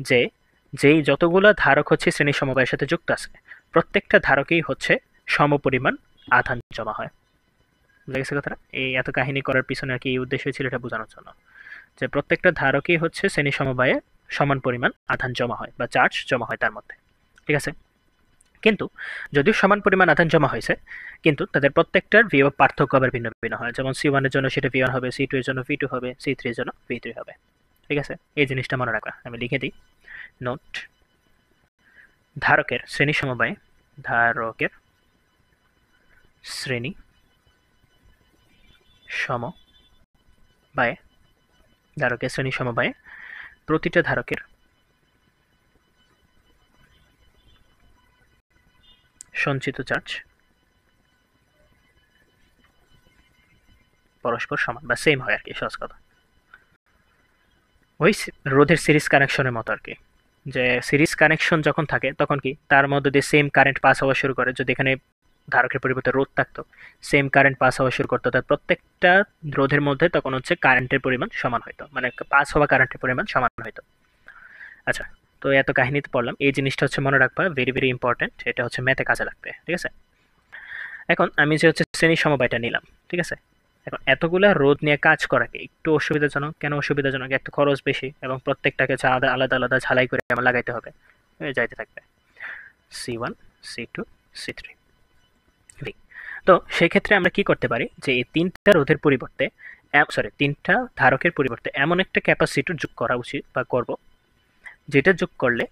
যে যেই যতগুলো ধারক হচ্ছে শ্রেণী সমবায়ের সাথে যুক্ত আছে, প্রত্যেকটা ধারকেই হচ্ছে সমপরিমাণ আধান জমা হয়। বুঝা গেছে কথাটা, এই এত কাহিনী করার পিছনে আর কি উদ্দেশ্য ছিল এটা বোঝানোর জন্য, যে প্রত্যেকটা ধারকই হচ্ছে শ্রেণী সমবায়ে সমান পরিমাণ আধান জমা হয় বা চার্জ জমা হয় তার মধ্যে, ঠিক আছে। কিন্তু যদিও সমান পরিমাণ আধান জমা হয়েছে, কিন্তু তাদের প্রত্যেকটার বিভব পার্থক্য আবার ভিন্ন ভিন্ন হয়, যেমন C1 এর জন্য সেটা V1 হবে, C2 এর জন্য V2 হবে, C3 এর জন্য V3 হবে, ঠিক আছে। এই জিনিসটা মনে রাখবা, আমি লিখে দিই নোট, ধারকের শ্রেণী সমবায়ে, ধারকের শ্রেণী সমবায়ে, ধারকের শ্রেণী সমবায়ে প্রতিটা ধারকের সঞ্চিত চার্জ পরস্পর সমান বা সেম হয় আর কি, সহজ কথা। ওই রোধের সিরিজ কানেকশনের মতো আর কি, যে সিরিজ কানেকশন যখন থাকে তখন কি তার মধ্যে দিয়ে সেম কারেন্ট পাস হওয়া শুরু করে, যদি এখানে ধারকের পরিবর্তে রোধ থাকতো, সেম কারেন্ট পাস হওয়া শুরু করতো, তার প্রত্যেকটা রোধের মধ্যে তখন হচ্ছে কারেন্টের পরিমাণ সমান হতো, মানে পাস হওয়া কারেন্টের পরিমাণ সমান হতো। আচ্ছা, তো এত কাহিনীতে পড়লাম, এই জিনিসটা হচ্ছে মনে রাখবা, ভেরি ভেরি ইম্পর্টেন্ট, এটা হচ্ছে ম্যাথে কাজে লাগবে, ঠিক আছে। এখন আমি যে হচ্ছে শ্রেণী সমবায়টা নিলাম, ঠিক আছে। এখন এতগুলা রোধ নিয়ে কাজ করাকে একটু অসুবিধাজনক। কেন অসুবিধাজনক? একটু খরচ বেশি এবং প্রত্যেকটাকে আলাদা আলাদা আলাদা ঝালাই করে আমার লাগাইতে হবে, যাইতে থাকবে C1 C2 C3 V। তো সেই ক্ষেত্রে আমরা কি করতে পারি, যে এই তিনটা রোধের পরিবর্তে তিনটা ধারকের পরিবর্তে এমন একটা ক্যাপাসিটর যোগ করা উচিত বা করব, যেটা যোগ করলে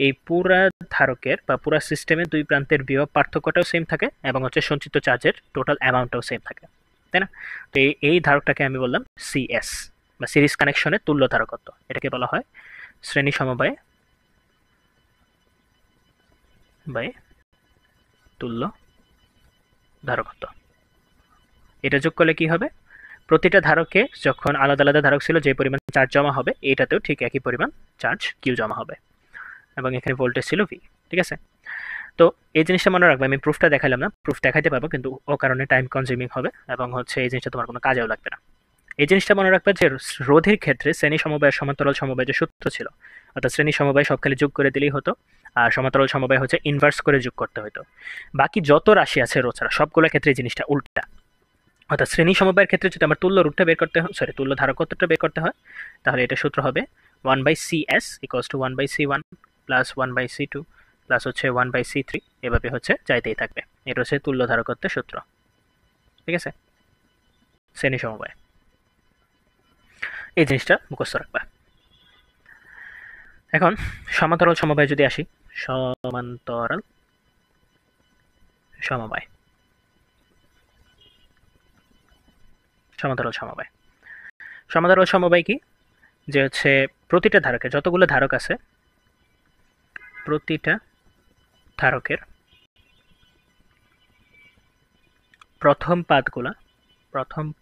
এই পুরা ধারকের বা পুরা সিস্টেমের দুই প্রান্তের বিভব পার্থক্যটাও সেম থাকে এবং হচ্ছে সঞ্চিত চার্জের টোটাল অ্যামাউন্টটাও সেম থাকে, তাই না? তো এই ধারকটাকে আমি বললাম সিএস বা সিরিজ কানেকশনের তুল্য ধারকত্ব। এটাকে বলা হয় শ্রেণী সমবায় বাই তুল্য ধারকত্ব। এটা যোগ করলে কি হবে, প্রতিটা ধারকে যখন আলাদা আলাদা ধারক ছিল যে পরিমাণ চার্জ জমা হবে, এটাতেও ঠিক একই পরিমাণ চার্জ কিউ জমা হবে এবং এখানে ভোল্টেজ ছিল ভি, ঠিক আছে। তো এই জিনিসটা মনে রাখবে, আমি প্রুফটা দেখালাম না, প্রুফ দেখাইতে পারবো কিন্তু ও কারণে টাইম কনজিউমিং হবে এবং হচ্ছে এই জিনিসটা তোমার কোনো কাজেও লাগবে না। এই জিনিসটা মনে রাখবে যে রোধের ক্ষেত্রে শ্রেণী সমবায় সমান্তরাল সমবায় যে সূত্র ছিল, অর্থাৎ শ্রেণী সমবায় সব খালি যোগ করে দিলেই হতো, আর সমান্তরাল সমবায় হচ্ছে ইনভার্স করে যোগ করতে হতো। বাকি যত রাশি আছে রোধ ছাড়া সবগুলোর ক্ষেত্রে এই জিনিসটা উল্টা। অর্থাৎ শ্রেণী সমবায়ের ক্ষেত্রে যদি আমার তুল্য রুটটা বের করতে হয়, তুল্য ধারকত্বটা বের করতে হয়, তাহলে এটা সূত্র হবে 1/CS equals to 1/C1 plus 1/C2 plus হচ্ছে 1/C3, এভাবে হচ্ছে যাইতেই থাকবে। এটা হচ্ছে তুল্য ধারকত্বের সূত্র, ঠিক আছে, শ্রেণী সমবায়। এই জিনিসটা মুখস্থ রাখবা। এখন সমান্তরাল সমবায় যদি আসি, সমান্তরাল সমবায়, সমান্তরাল সমবায়, সমান্তরাল সমবায় কি, যে হচ্ছে প্রতিটা ধারকে যতগুলো ধারক আছে, প্রতিটা ধারকের প্রথম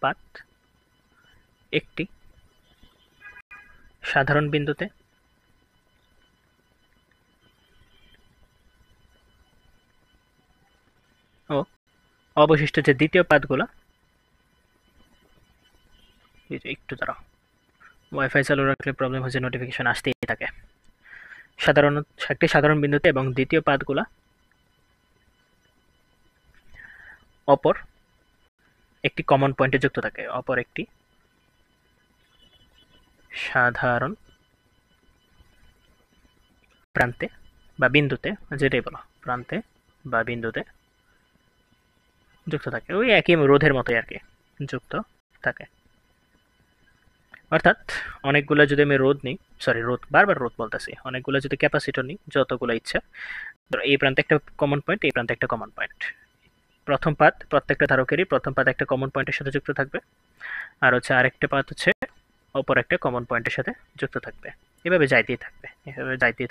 পাত একটি সাধারণ বিন্দুতে ও অবশিষ্ট যে দ্বিতীয় পাতগুলো, একটু দাঁড়াও, ওয়াইফাই চালু রাখলে প্রবলেম হচ্ছে, নোটিফিকেশন আসতেই থাকে। সাধারণত একটি সাধারণ বিন্দুতে এবং দ্বিতীয় পাতগুলো অপর একটি কমন পয়েন্টে যুক্ত থাকে, অপর একটি সাধারণ প্রান্তে বা বিন্দুতে, যেটাই বলো, প্রান্তে বা বিন্দুতে যুক্ত থাকে, ওই একই রোধের মতোই আর কি যুক্ত থাকে। অর্থাৎ অনেকগুলো যদি আমি বারবার রোধ বলতেছি, অনেকগুলো যদি ক্যাপাসিটর নিই, যতগুলো ইচ্ছা, ধরো এই প্রান্তে একটা কমন পয়েন্ট, এই প্রান্তে একটা কমন পয়েন্ট, প্রথম পাত প্রত্যেকটা ধারকেরই প্রথম পাত একটা কমন পয়েন্টের সাথে যুক্ত থাকবে, আর হচ্ছে আরেকটা পাত হচ্ছে অপর একটা কমন পয়েন্টের সাথে যুক্ত থাকবে। এভাবে যাইতেই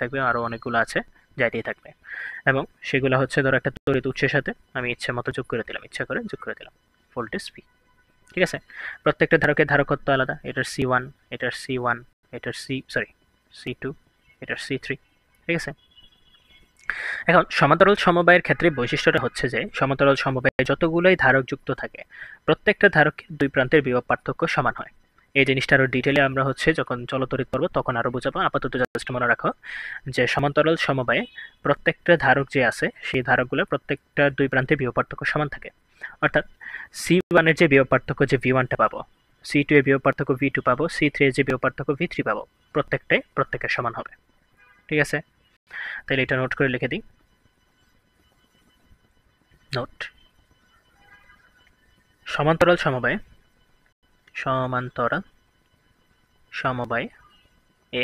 থাকবে, আরও অনেকগুলো আছে, যাইতেই থাকবে। এবং সেগুলো হচ্ছে ধরো একটা তড়িৎ উৎসের সাথে আমি ইচ্ছে মতো যোগ করে দিলাম, ইচ্ছা করে যোগ করে দিলাম, ভোল্টেজ পি, ঠিক আছে। প্রত্যেকটা ধারকের ধারকত্ব আলাদা, এটার C1, এটার C1, এটার C2, এটার C3, ঠিক আছে। এখন সমান্তরাল সমবায়ের ক্ষেত্রে বৈশিষ্ট্যটা হচ্ছে যে সমান্তরাল সমবায়ে যতগুলোই ধারক যুক্ত থাকে, প্রত্যেকটা ধারকের দুই প্রান্তের বিভব পার্থক্য সমান হয়। এই জিনিসটা আরও ডিটেলে আমরা হচ্ছে যখন চলতরিৎ করবো তখন আরও বোঝাবো। আপাতত জাস্ট মনে রাখো যে সমান্তরাল সমবায়ে প্রত্যেকটা ধারক যে আছে, সেই ধারকগুলো প্রত্যেকটা দুই প্রান্তের বিভব পার্থক্য সমান থাকে। অর্থাৎ C1 এর যে বিভব পার্থক্য যে V1টা পাবো, C2 এর বিভব পার্থক্য V2 পাবো, C3 এর যে বিভব পার্থক্য V3 পাবো, প্রত্যেকটাই প্রত্যেকের সমান হবে, ঠিক আছে। তাহলে এটা নোট করে লিখে দিই, নোট, সমান্তরাল সমবায় এ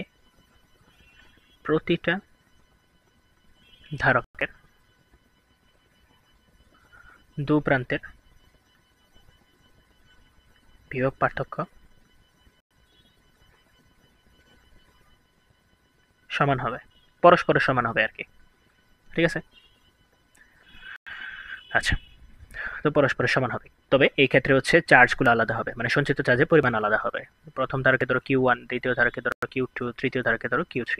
প্রতিটা ধারকের দু প্রান্তের বিভব পার্থক্য সমান হবে, পরস্পরের সমান হবে আর কি, ঠিক আছে। আচ্ছা, তো পরস্পরের সমান হবে, তবে এই ক্ষেত্রে হচ্ছে চার্জগুলো আলাদা হবে, মানে সঞ্চিত চার্জের পরিমাণ আলাদা হবে। প্রথম ধারকে ধরো Q1, দ্বিতীয় ধারকে ধরো Q2, তৃতীয় ধারকে ধরো Q3।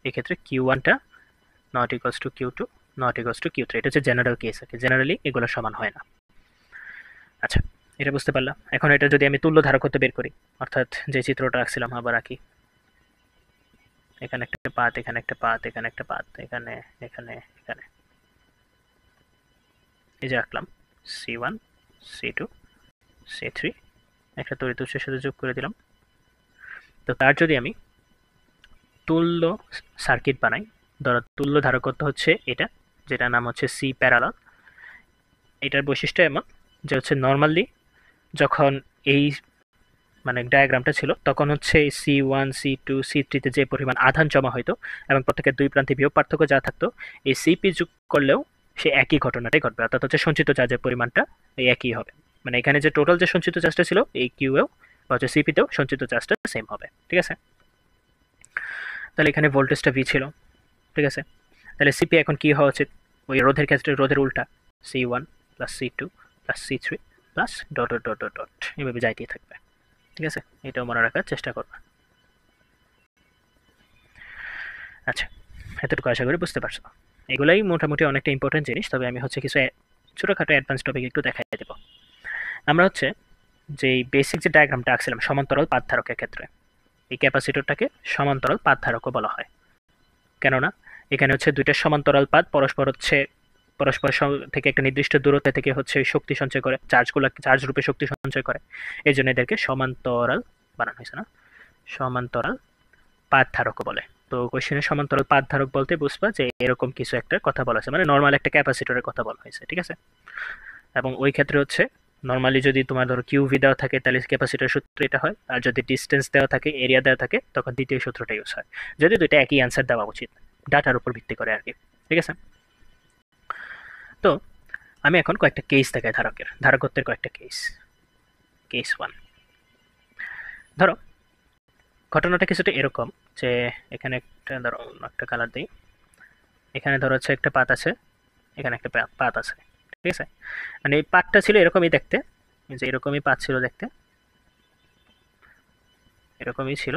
এই ক্ষেত্রে Q1টা not equals to Q2, not equals to Q3, এটা হচ্ছে জেনারেল কেস আর কি, জেনারেলি এগুলো সমান হয় না। আচ্ছা, এটা বুঝতে পারলাম। এখন এটা যদি আমি তুল্য ধারকত্ব বের করি, অর্থাৎ যে চিত্রটা রাখছিলাম আবার আঁকি, এখানে একটা পাথ, এখানে একটা পাথ, এখানে একটা পাথ, এখানে এখানে এখানে এই যে আঁকলাম C1 C2 C3 একটা তড়িৎ উৎসের সাথে যোগ করে দিলাম। তো তার যদি আমি তুল্য সার্কিট বানাই, ধরো তুল্য ধারকত্ব হচ্ছে এটা, যেটা নাম হচ্ছে C প্যারালাল। এটার বৈশিষ্ট্য এমন যে হচ্ছে নর্মালি যখন এই মানে ডায়াগ্রামটা ছিল তখন হচ্ছে C1 C2 C3 যে পরিমাণ আধান জমা হইতো এবং প্রত্যেকের দুই প্রান্তে বিভব পার্থক্য যা থাকতো, এই সিপি যোগ করলেও সে একই ঘটনাটাই ঘটবে, অর্থাৎ হচ্ছে সঞ্চিত চার্জের পরিমাণটা এই একই হবে। মানে এখানে যে টোটাল যে সঞ্চিত চার্জটা ছিল এই কিউএও বা হচ্ছে সিপিতেও সঞ্চিত চার্জটা সেম হবে। ঠিক আছে, তাহলে এখানে ভোল্টেজটা ভি ছিল। ঠিক আছে, তাহলে সিপি এখন কি হওয়া উচিত? ওই রোধের ক্ষেত্রে রোধের উল্টা, C1 plus C2 plus C3 plus dot dot dot dot এভাবে যাইতেই থাকবে। ঠিক আছে, এটাও মনে রাখার চেষ্টা করবে। আচ্ছা, এতটুকু আশা করি বুঝতে পারছো। এগুলাই মোটামুটি অনেকটা ইম্পর্টেন্ট জিনিস, তবে আমি হচ্ছে কিছু ছোটোখাটো অ্যাডভান্স টপিক একটু দেখাই দেবো। আমরা হচ্ছে যে বেসিক যে ডায়াগ্রামটা আঁকছিলাম সমান্তরাল পাত ধারকের ক্ষেত্রে, এই ক্যাপাসিটরটাকে সমান্তরাল পাত ধারকও বলা হয়। কেননা এখানে হচ্ছে দুইটা সমান্তরাল পাত পরস্পর থেকে একটা নির্দিষ্ট দূরত্ব থেকে হচ্ছে শক্তি সঞ্চয় করে, চার্জ রূপে শক্তি সঞ্চয় করে। এই জন্য এদেরকে সমান্তরাল বানানো হয়েছে, না সমান্তরাল পাত ধারকও বলে। তো কোশ্চেনে সমান্তরাল পাত ধারক বলতে বুঝবা যে এরকম কিছু একটা কথা বলা হয়েছে, মানে নর্মাল একটা ক্যাপাসিটরের কথা বলা হয়েছে। ঠিক আছে, এবং ওই ক্ষেত্রে হচ্ছে নর্মালি যদি তোমার ধরো কিউভি দেওয়া থাকে তাহলে ক্যাপাসিটর সূত্র এটা হয়, আর যদি ডিস্টেন্স দেওয়া থাকে, এরিয়া দেওয়া থাকে, তখন দ্বিতীয় সূত্রটা ইউজ হয়। যদি দুইটা একই অ্যান্সার দেওয়া উচিত, ডাটার উপর ভিত্তি করে আর কি। ঠিক আছে, তো আমি এখন কয়েকটা কেস দেখাই ধারকত্বের কয়েকটা কেস 1। ধরো ঘটনাটা কিছুটা এরকম যে এখানে একটা ধরো একটা কালার দিই, এখানে ধরো হচ্ছে একটা পাত আছে, এখানে একটা পাত আছে। ঠিক আছে, মানে এই পাতটা ছিল এরকমই দেখতে, যে এরকমই পাত ছিল দেখতে, এরকমই ছিল,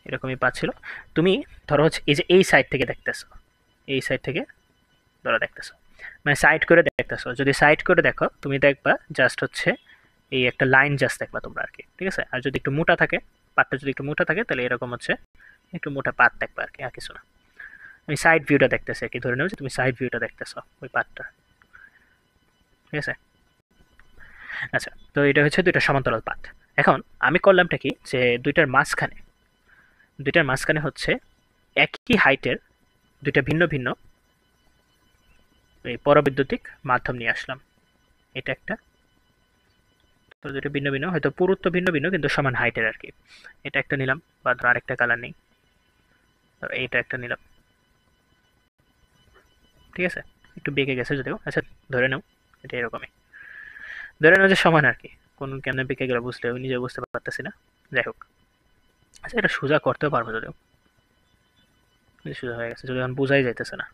এরকমই পাত ছিল। তুমি ধরো হচ্ছে এই যে এই সাইড থেকে দেখতেছো, এই সাইড থেকে ধরো দেখতেছো, মানে সাইড করে দেখতেছো। যদি সাইড করে দেখো তুমি দেখবা জাস্ট হচ্ছে এই একটা লাইন জাস্ট দেখবা তোমরা আর কি। ঠিক আছে, আর যদি একটু মোটা থাকে, পাতটা যদি একটু মোটা থাকে তাহলে এরকম হচ্ছে একটু মোটা পাত দেখবা আর কি, আর কিছু না। আমি সাইড ভিউটা দেখতেছি আর কি, ধরে নাও যে তুমি সাইড ভিউটা দেখতেছো ওই পাতটা। ঠিক আছে, আচ্ছা, তো এটা হচ্ছে দুইটা সমান্তরাল পাত। এখন আমি করলামটা কি, যে দুইটার মাঝখানে হচ্ছে একই হাইটের দুইটা ভিন্ন ভিন্ন এই পরবৈদ্যুতিক মাধ্যম নিয়ে আসলাম। এটা একটা, তো দুটো ভিন্ন ভিন্ন, হয়তো পুরুত্ব ভিন্ন ভিন্ন কিন্তু সমান হাইটের আর কি। এটা একটা নিলাম, বা ধরো আরেকটা কালার নেই, এইটা একটা নিলাম। ঠিক আছে, একটু বেঁকে গেছে যদিও, আচ্ছা ধরে নাও এটা এরকমই, ধরে নাও যে সমান আর কি। কোন কেমনে বেঁকে গেলে বুঝলে নিজে বুঝতে পারতেছি না, যাই হোক। আচ্ছা, এটা সোজা করতেও পারবো যদিও, সোজা হয়ে গেছে যদি এখন বোঝাই যাইতেছে না।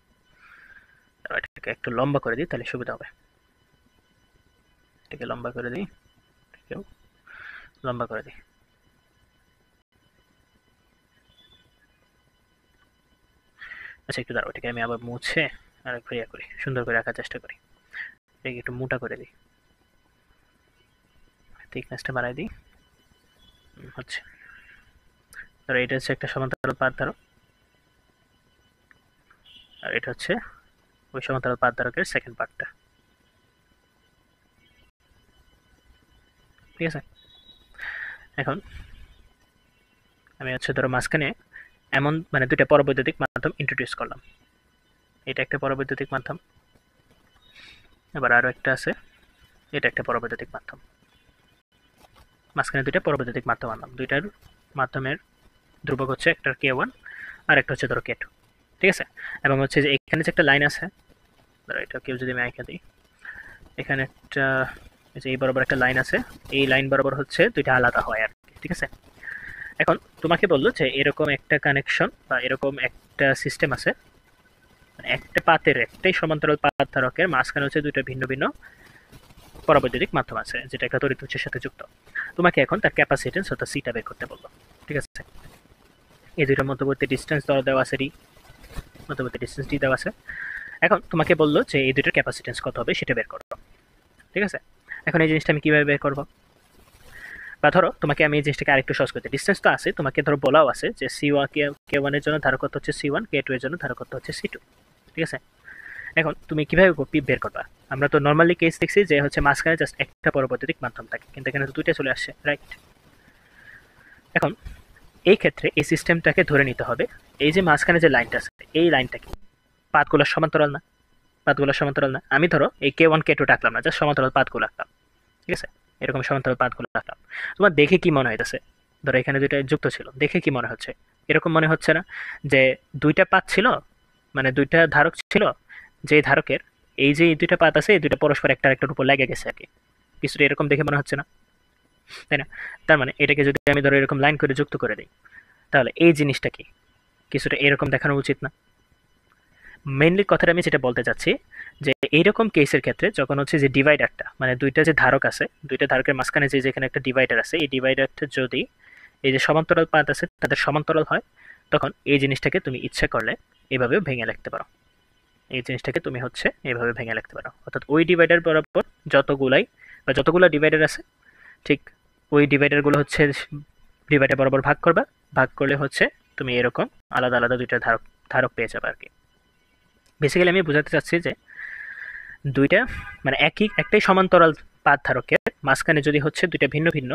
এটাকে একটু লম্বা করে দিই তাহলে সুবিধা হবে। এটাকে লম্বা করে দিই, এটাকেও লম্বা করে দিই। আচ্ছা একটু দাঁড়াও, এটাকে আমি আবার মুছে আর একটু ইয়ে করি, সুন্দর করে রাখার চেষ্টা করি। এটাকে একটু মোটা করে দিই, থিকনেসটা বাড়াই দিই। হচ্ছে ধরো এটা হচ্ছে একটা সমান্তরাল পাত ধারক, আর এটা হচ্ছে ওই সমান্তরাল পাত ধারকের সেকেন্ড পার্টটা। ঠিক আছে, এখন আমি হচ্ছে ধরো মাঝখানে এমন মানে দুইটা পরবৈদ্যুতিক মাধ্যম ইন্ট্রোডিউস করলাম। এটা একটা পরবৈদ্যুতিক মাধ্যম, এবার আরও একটা আছে, এটা একটা পরবৈদ্যুতিক মাধ্যম। মাঝখানে দুইটা পরবৈদ্যুতিক মাধ্যম আনলাম, দুইটার মাধ্যমের ধ্রুবক হচ্ছে একটা K1 আর একটা হচ্ছে ধরো K2। ঠিক আছে, এবং হচ্ছে যে এখানে যে একটা লাইন আছে, ধরো এটা কেউ যদি আমি আঁকা দিই, এখানে একটা এই বরাবর একটা লাইন আছে, এই লাইন বরাবর হচ্ছে দুইটা আলাদা হয় আর কি। ঠিক আছে, এখন তোমাকে বললো যে এরকম একটা কানেকশন বা এরকম একটা সিস্টেম আছে, একটা পাতের একটাই সমান্তরাল পাত ধারকের মাঝখানে হচ্ছে দুইটা ভিন্ন ভিন্ন পরবৈদ্যুতিক মাধ্যম আছে, যেটা একটা তড়িৎ উৎসের সাথে যুক্ত। তোমাকে এখন তার ক্যাপাসিটেন্স অর্থাৎ সিটা বের করতে বললো। ঠিক আছে, এই দুইটার মধ্যবর্তী ডিস্টেন্স দেওয়া আছে ডি, মধ্যবর্তী ডিস্টেন্স ডি দেওয়া আছে। এখন তোমাকে বললো যে এই দুইটার ক্যাপাসিটেন্স কত হবে সেটা বের করো। ঠিক আছে, এখন এই জিনিসটা আমি কিভাবে বের করবো? বা ধরো তোমাকে আমি এই জিনিসটাকে আরেকটু সহজ করতে, ডিসটেন্স তো আছে, তোমাকে ধরো বলাও আছে যে C1 K1 এর জন্য ধারকত্ব হচ্ছে C1, K2 এর জন্য ধারকত্ব হচ্ছে C2, ঠিক আছে? এখন তুমি কিভাবে বের করবা? আমরা তো নর্মালি কেস দেখছি যে হচ্ছে মাঝখানে জাস্ট একটা পরবৈদ্যুতিক মাধ্যম থাকে, কিন্তু এখানে তো দুইটা চলে আসছে, রাইট? এখন এই ক্ষেত্রে এই সিস্টেমটাকে ধরে নিতে হবে এই যে মাঝখানে যে লাইনটা আছে এই লাইনটা কি পাতগুলোর সমান্তরাল না? পাতগুলোর সমান্তরাল না। আমি ধরো এই K1 K2 ডাকলাম না, জাস্ট সমান্তরাল পাতগুলো আঁকলাম, ঠিক আছে? এরকম সমান্তরাল পাতগুলো আঁকলাম। তোমার দেখে কি মনে হইতেছে? ধরো এখানে দুইটা যুক্ত ছিল, দেখে কি মনে হচ্ছে? এরকম মনে হচ্ছে না যে দুইটা পাত ছিল, মানে দুইটা ধারক ছিল, যে ধারকের এই যে এই দুইটা পাত আছে এই দুইটা পরস্পর একটা আরেকটার উপর লেগে গেছে আর কি, কিছুটা এরকম দেখে মনে হচ্ছে না? তাই না? তার মানে এটাকে যদি আমি ধরো এরকম লাইন করে যুক্ত করে দিই, তাহলে এই জিনিসটা কি কিছুটা এরকম দেখানো উচিত না? মেইনলি কথাটা আমি যেটা বলতে চাচ্ছি যে এইরকম কেসের ক্ষেত্রে যখন হচ্ছে যে ডিভাইডারটা, মানে দুইটা যে ধারক আছে, দুইটা ধারকের মাঝখানে যে যেখানে একটা ডিভাইডার আছে, এই ডিভাইডারটা যদি এই যে সমান্তরাল পাত আছে তাদের সমান্তরাল হয়, তখন এই জিনিসটাকে তুমি ইচ্ছা করলে এভাবেও ভেঙে লিখতে পারো। এই জিনিসটাকে তুমি হচ্ছে এভাবে ভেঙে লিখতে পারো, অর্থাৎ ওই ডিভাইডার বরাবর যতগুলা ডিভাইডার আছে, ঠিক ওই ডিভাইডারগুলো হচ্ছে ডিভাইডার বরাবর ভাগ করবা, ভাগ করলে হচ্ছে তুমি এরকম আলাদা আলাদা দুইটা ধারক ধারক পেয়ে যাবে আর কি। বেসিক্যালি আমি বোঝাতে চাচ্ছি যে দুইটা মানে একটাই সমান্তরাল পাত ধারকের মাঝখানে যদি হচ্ছে দুইটা ভিন্ন ভিন্ন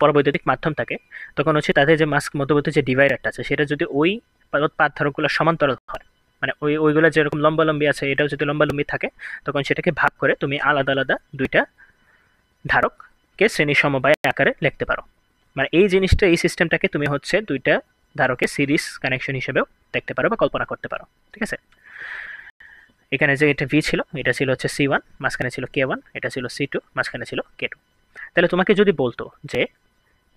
পরবৈদ্যুতিক মাধ্যম থাকে, তখন হচ্ছে তাদের যে মধ্যবর্তী যে ডিভাইডারটা আছে সেটা যদি ওই পাত ধারকগুলো সমান্তরাল হয়, মানে ওইগুলো যেরকম লম্বালম্বি আছে এটাও যদি লম্বালম্বি থাকে, তখন সেটাকে ভাগ করে তুমি আলাদা আলাদা দুইটা ধারককে শ্রেণী সমবায় আকারে লিখতে পারো। মানে এই জিনিসটা, এই সিস্টেমটাকে তুমি হচ্ছে দুইটা ধারকের সিরিজ কানেকশন হিসেবেও দেখতে পারো বা কল্পনা করতে পারো, ঠিক আছে? এখানে যে এটা ভি ছিল, এটা ছিল হচ্ছে C1, মাঝখানে ছিল K1, এটা ছিল C2, মাঝখানে ছিল K2। তাহলে তোমাকে যদি বলতো যে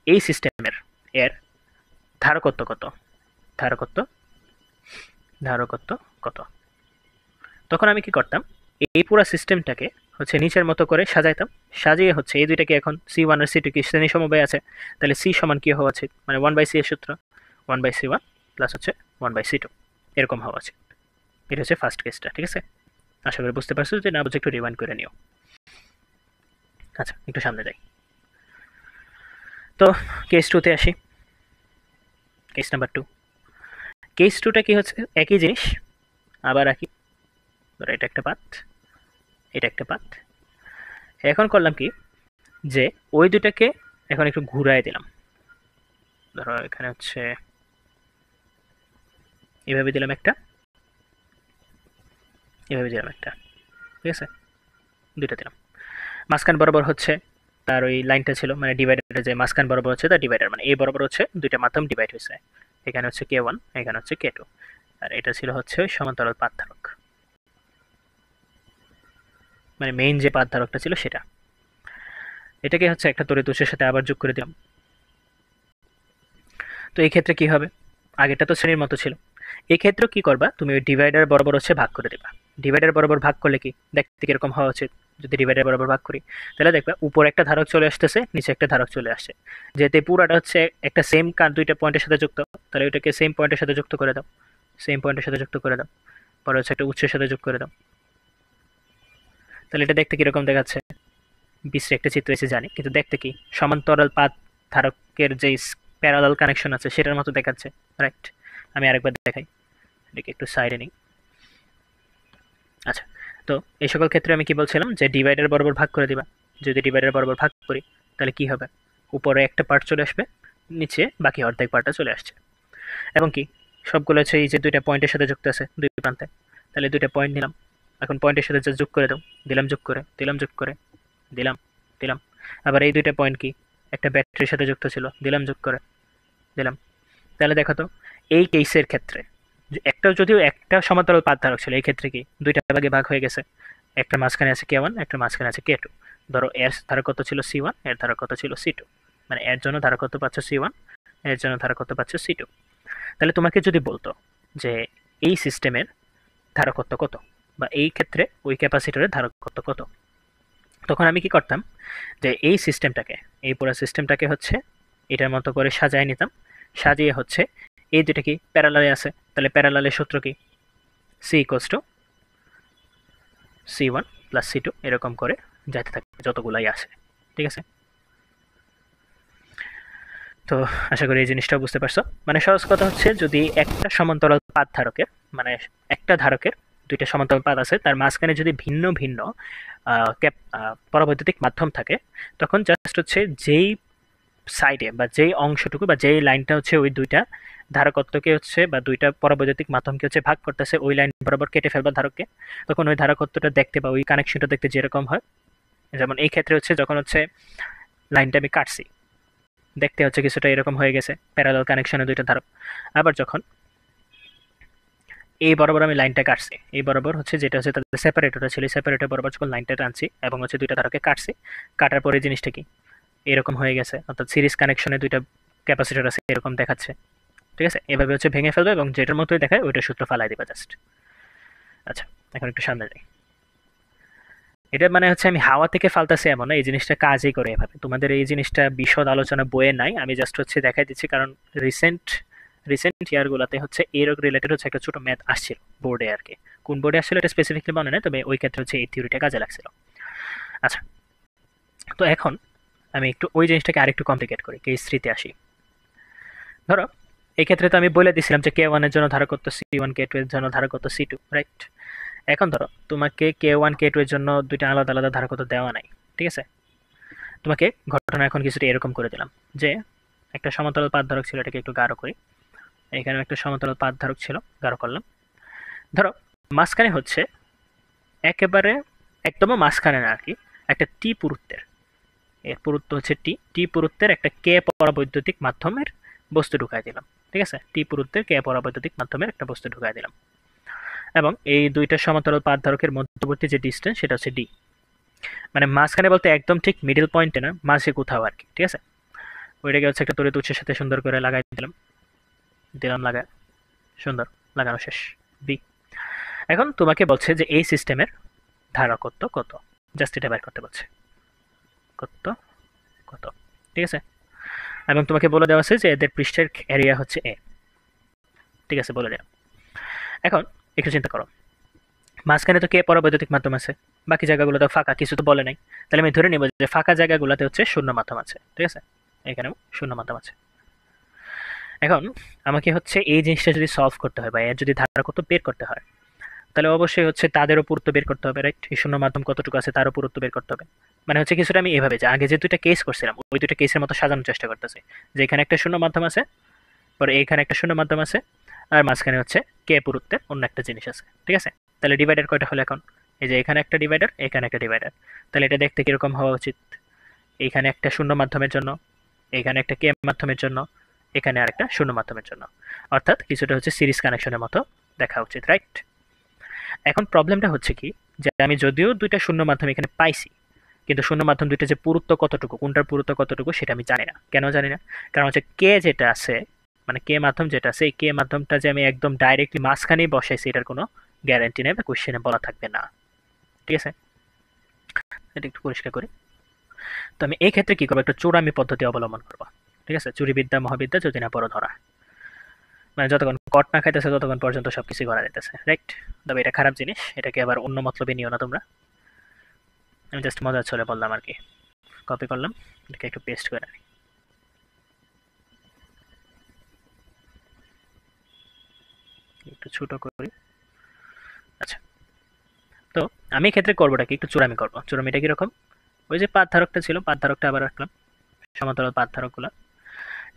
এই সিস্টেমের এর ধারকত্ব কত, ধারকত্ব ধারকত্ব কত, তখন আমি কি করতাম, এই পুরো সিস্টেমটাকে হচ্ছে নিচের মতো করে সাজাইতাম, সাজিয়ে হচ্ছে এই দুইটাকে এখন C1 আর C2 কি শ্রেণী সমবায় আছে, তাহলে C সমান কি হওয়া উচিত, মানে 1/c এর সূত্র 1/c1 প্লাস হচ্ছে 1/c2 এরকম হওয়া উচিত। এটা হচ্ছে ফার্স্ট কেসটা, ঠিক আছে? আশা করি বুঝতে পারছো, যদি না বুঝে একটু রিমাইন্ড করে নিও। আচ্ছা, একটু সামনে যাই। তো কেস 2 তে আসি, কেস নাম্বার 2। কেস 2টা কি হচ্ছে, একই জিনিস আবার একই, ধরো এটা একটা পাত, এটা একটা পাত। এখন করলাম কি যে ওই দুটাকে এখন একটু ঘুরাই দিলাম, ধরো এখানে হচ্ছে এভাবে দিলাম একটা, এভাবে দিলাম একটা, ঠিক আছে? দুইটা দিলাম। মাঝখান বরাবর হচ্ছে তার ওই লাইনটা ছিল, মানে ডিভাইডার যে মাঝখান বরাবর হচ্ছে তার ডিভাইডার, মানে এই বরাবর হচ্ছে দুইটা মাধ্যম ডিভাইড হয়েছে, এখানে হচ্ছে K1, এখানে হচ্ছে K2, আর এটা ছিল হচ্ছে ওই সমান্তরাল পাত ধারক, মানে মেইন যে পাত ধারকটা ছিল সেটা। এটাকে হচ্ছে একটা তড়িৎ উৎসের সাথে আবার যোগ করে দিলাম। তো এই ক্ষেত্রে কি হবে, আগেটা তো শ্রেণীর মতো ছিল, এই ক্ষেত্রেও কি করবা, তুমি ওই ডিভাইডার বরাবর হচ্ছে ভাগ করে দিবা। ডিভাইডার বরাবর ভাগ করলে কি দেখতে কিরকম হওয়া উচিত, যদি ডিভাইডার বরাবর ভাগ করি তাহলে দেখবা উপরে একটা ধারক চলে আসতেছে, নিচে একটা ধারক চলে আসছে, যেহেতু পুরাটা হচ্ছে একটা সেম দুইটা পয়েন্টের সাথে যুক্ত, তাহলে ওইটাকে সেম পয়েন্টের সাথে যুক্ত করে দাও, সেম পয়েন্টের সাথে যুক্ত করে দাও, পরে হচ্ছে একটা উৎসের সাথে যোগ করে দাও। তাহলে এটা দেখতে কিরকম দেখাচ্ছে, বিশ্রী একটা চিত্র এসে জানি, কিন্তু দেখতে কি সমান্তরাল পাত ধারকের যে প্যারালাল কানেকশন আছে সেটার মতো দেখাচ্ছে, রাইট? আমি আরেকবার দেখাই, এটাকে একটু সাইডে নিই। আচ্ছা, তো এই সকল ক্ষেত্রে আমি কি বলছিলাম যে ডিভাইডার বরাবর ভাগ করে দিবা। যদি ডিভাইডার বরাবর ভাগ করি তাহলে কি হবে, উপরে একটা পার্ট চলে আসবে, নিচে বাকি অর্ধেক পার্টটা চলে আসছে, এবং কি সবগুলো হচ্ছে এই যে দুইটা পয়েন্টের সাথে যুক্ত আছে দুই প্রান্তে, তাহলে দুইটা পয়েন্ট নিলাম, এখন পয়েন্টের সাথে যোগ করে দাও, দিলাম যোগ করে, দিলাম যোগ করে, দিলাম দিলাম। আবার এই দুইটা পয়েন্ট কি একটা ব্যাটারির সাথে যুক্ত ছিল, দিলাম যোগ করে, দিলাম। তাহলে দেখো তো এই কেসের ক্ষেত্রে একটা যদিও একটা সমান্তরাল পাত ধারক ছিল, এই ক্ষেত্রে কি দুইটা ভাগে ভাগ হয়ে গেছে, একটা মাঝখানে আছে K1, একটা মাঝখানে আছে K2। ধরো এর ধারকত্ব ছিল C1, এর ধারকত্ব ছিল C2, মানে এর জন্য ধারকত্ব পাচ্ছ C1, এর জন্য ধারকত্ব পাচ্ছ C2। তাহলে তোমাকে যদি বলতো যে এই সিস্টেমের ধারকত্ব কত, বা এই ক্ষেত্রে ওই ক্যাপাসিটরের ধারকত্ব কত, তখন আমি কি করতাম যে এই সিস্টেমটাকে, এই পুরো সিস্টেমটাকে হচ্ছে এটার মতো করে সাজায় নিতাম, সাজিয়ে হচ্ছে এই দুটো কি প্যারালালে আছে, তাহলে প্যারালালের সূত্র কি C = C1 + C2 এরকম করে যাইতে থাকবে যতগুলাই আসে, ঠিক আছে? তো আশা করি এই জিনিসটাও বুঝতে পারছো। মানে সহজ কথা হচ্ছে, যদি একটা সমান্তরাল পাত ধারকের, মানে একটা ধারকের দুইটা সমান্তরাল পাত আছে, তার মাঝখানে যদি ভিন্ন ভিন্ন পরাবৈদ্যুতিক মাধ্যম থাকে, তখন জাস্ট হচ্ছে যেই সাইডে বা যেই অংশটুকু বা যেই লাইনটা হচ্ছে ওই দুইটা ধারকত্বকে হচ্ছে বা দুইটা পরাবৈদ্যুতিক মাধ্যমকে হচ্ছে ভাগ করতেছে, ওই লাইন বরাবর কেটে ফেলবা ধারককে, তখন ওই ধারকত্বটা দেখতে বা ওই কানেকশনটা দেখতে যেরকম হয়, যেমন এই ক্ষেত্রে হচ্ছে যখন হচ্ছে লাইনটা আমি কাটছি, দেখতে হচ্ছে কিছুটা এরকম হয়ে গেছে, প্যারালাল কানেকশনে দুইটা ধারক। আবার যখন এই বরাবর আমি লাইনটা কাটছি, এই বরাবর হচ্ছে যেটা হচ্ছে তাদের সেপারেটরটা ছিল, সেপারেটর বরাবর যখন লাইনটা টানছি এবং হচ্ছে দুইটা ধারকে কাটছি, কাটার পরে জিনিসটা কি এরকম হয়ে গেছে, অর্থাৎ সিরিজ কানেকশনে দুইটা ক্যাপাসিটর আছে এরকম দেখাচ্ছে। ঠিক আছে, এভাবে হচ্ছে ভেঙে ফেলবে এবং যেটার মতোই দেখায় ওইটা সূত্র ফালাই দিবা জাস্ট। আচ্ছা, এখন একটু সামনে যাই। এটা মানে হচ্ছে আমি হাওয়া থেকে ফালতাছি এমন না, এই জিনিসটা কাজই করে এভাবে। তোমাদের এই জিনিসটা বিশদ আলোচনা বইয়ে নাই, আমি জাস্ট হচ্ছে দেখাই দিচ্ছি, কারণ রিসেন্ট রিসেন্ট ইয়ারগুলোতে হচ্ছে এর রিলেটেড হচ্ছে একটা ছোট ম্যাথ আসছিল বোর্ডে আর কি। কোন বোর্ডে আসছিল এটা স্পেসিফিকলি মনে নেই, তবে ওই ক্ষেত্রে হচ্ছে এই থিওরিটা কাজে লাগছিল। আচ্ছা, তো এখন আমি একটু ওই জিনিসটাকে আরেকটু কমপ্লিকেট করি, কেস থ্রিতে আসি। ধরো এই ক্ষেত্রে তো আমি বলে দিছিলাম যে কে ওয়ানের জন্য ধারকত্ব C1, K2 এর জন্য ধারকত্ব C2, রাইট? এখন ধরো তোমাকে K1 K2 এর জন্য দুইটা আলাদা আলাদা ধারকত্ব দেওয়া নাই, ঠিক আছে? তোমাকে ঘটনা এখন কিছুটা এরকম করে দিলাম যে একটা সমান্তরাল পাত ধারক ছিল, এটাকে একটু গাঢ় করি। এখানে একটা সমান্তরাল পাত ধারক ছিল, গাঢ় করলাম। ধরো মাঝখানে হচ্ছে একেবারে একদম মাঝখানে না আর কি, একটা টি পুরুত্বের, এর পুরুত্ব হচ্ছে টি পুরুত্বের একটা কে পরাবৈদ্যুতিক মাধ্যমের বস্তু ঢুকাই দিলাম। ঠিক আছে, টি পুরুত্বের কে পরাবৈদ্যুতিক মাধ্যমের একটা বস্তু ঢুকাই দিলাম, এবং এই দুইটা সমান্তরাল পাত ধারকের মধ্যবর্তী যে ডিস্টেন্স সেটা হচ্ছে ডি। মানে মাঝখানে বলতে একদম ঠিক মিডল পয়েন্টে না, মাঝে কোথাও আর কি। ঠিক আছে, ওইটাকে হচ্ছে একটা তড়িৎ উৎসের সাথে সুন্দর করে লাগাই দিলাম, লাগায় সুন্দর, লাগানো শেষ। বি। এখন তোমাকে বলছে যে এই সিস্টেমের ধারকত্ব কত, জাস্ট এটা বের করতে বলছে, কত কত। ঠিক আছে, এবং তোমাকে বলে দেওয়া আছে যে এদের পৃষ্ঠের এরিয়া হচ্ছে এ। ঠিক আছে, বলে দেওয়া। এখন একটু চিন্তা করো, মাঝখানে তো কে পরাবৈদ্যুতিক মাধ্যম আছে, বাকি জায়গাগুলো তো ফাঁকা, কিছু তো বলে নাই। তাহলে আমি ধরে নিব যে ফাঁকা জায়গাগুলোতে হচ্ছে শূন্য মাধ্যম আছে। ঠিক আছে, এখানেও শূন্য মাধ্যম আছে। এখন আমাকে হচ্ছে এই জিনিসটা যদি সলভ করতে হয় বা এর যদি ধারকত্ব বের করতে হয়, তাহলে অবশ্যই হচ্ছে তাদেরও পুরুত্ব বের করতে হবে, রাইট? এই শূন্য মাধ্যম কতটুকু আছে তারও পুরুত্ব বের করতে হবে। মানে হচ্ছে কিছুটা আমি এভাবে, যে আগে যে দুইটা কেস করছিলাম ওই দুইটা কেসের মতো সাজানোর চেষ্টা করতেছি, যে এখানে একটা শূন্য মাধ্যম আছে, পরে এইখানে একটা শূন্য মাধ্যম আছে, আর মাঝখানে হচ্ছে কে পুরুত্বের অন্য একটা জিনিস আছে। ঠিক আছে, তাহলে ডিভাইডার কয়টা হলো এখন? এই যে এখানে একটা ডিভাইডার, এখানে একটা ডিভাইডার। তাহলে এটা দেখতে কিরকম হওয়া উচিত? এইখানে একটা শূন্য মাধ্যমের জন্য, এখানে একটা কে মাধ্যমের জন্য, এখানে আরেকটা শূন্য মাধ্যমের জন্য, অর্থাৎ কিছুটা হচ্ছে সিরিজ কানেকশনের মতো দেখা উচিত, রাইট? এখন প্রবলেমটা হচ্ছে কি, যে আমি যদিও দুইটা শূন্য মাধ্যম এখানে পাইছি, কিন্তু শূন্য মাধ্যম দুইটা যে পুরুত্ব কতটুকু, কোনটার পুরুত্ব কতটুকু সেটা আমি জানি না। কেন জানি না? কারণ হচ্ছে কে যেটা আছে, মানে কে মাধ্যম যেটা আছে, এই কে মাধ্যমটা যে আমি একদম ডাইরেক্টলি মাঝখানেই বসাইছি, এটার কোনো গ্যারান্টি নেই বা কোশ্চেনে বলা থাকবে না। ঠিক আছে, এটা একটু পরিষ্কার করি। তো আমি এই ক্ষেত্রে কি করবো, একটা চূড়ামি পদ্ধতি অবলম্বন করবো। ঠিক আছে, চুরিবিদ্যা মহাবিদ্যা যদি না পড়ো ধরা, মানে যতক্ষণ কট না খাইতেছে ততক্ষণ পর্যন্ত সবকিছু করা যেতেছে, রাইট? তবে এটা খারাপ জিনিস, এটাকে আবার অন্য মতলবে নিও না তোমরা। আমি জাস্ট মজার ছলে বললাম আর কি। কপি করলাম, এটাকে একটু পেস্ট করে নিই, একটু ছোট করি। আচ্ছা, তো আমি এক্ষেত্রে করবোটা কি, একটু চূড়ামি করবো। চূড়ামিটা কিরকম, ওই যে পাত ধারকটা ছিল, পাত ধারকটা আবার রাখলাম, সমান্তরাল পাত ধারকগুলো।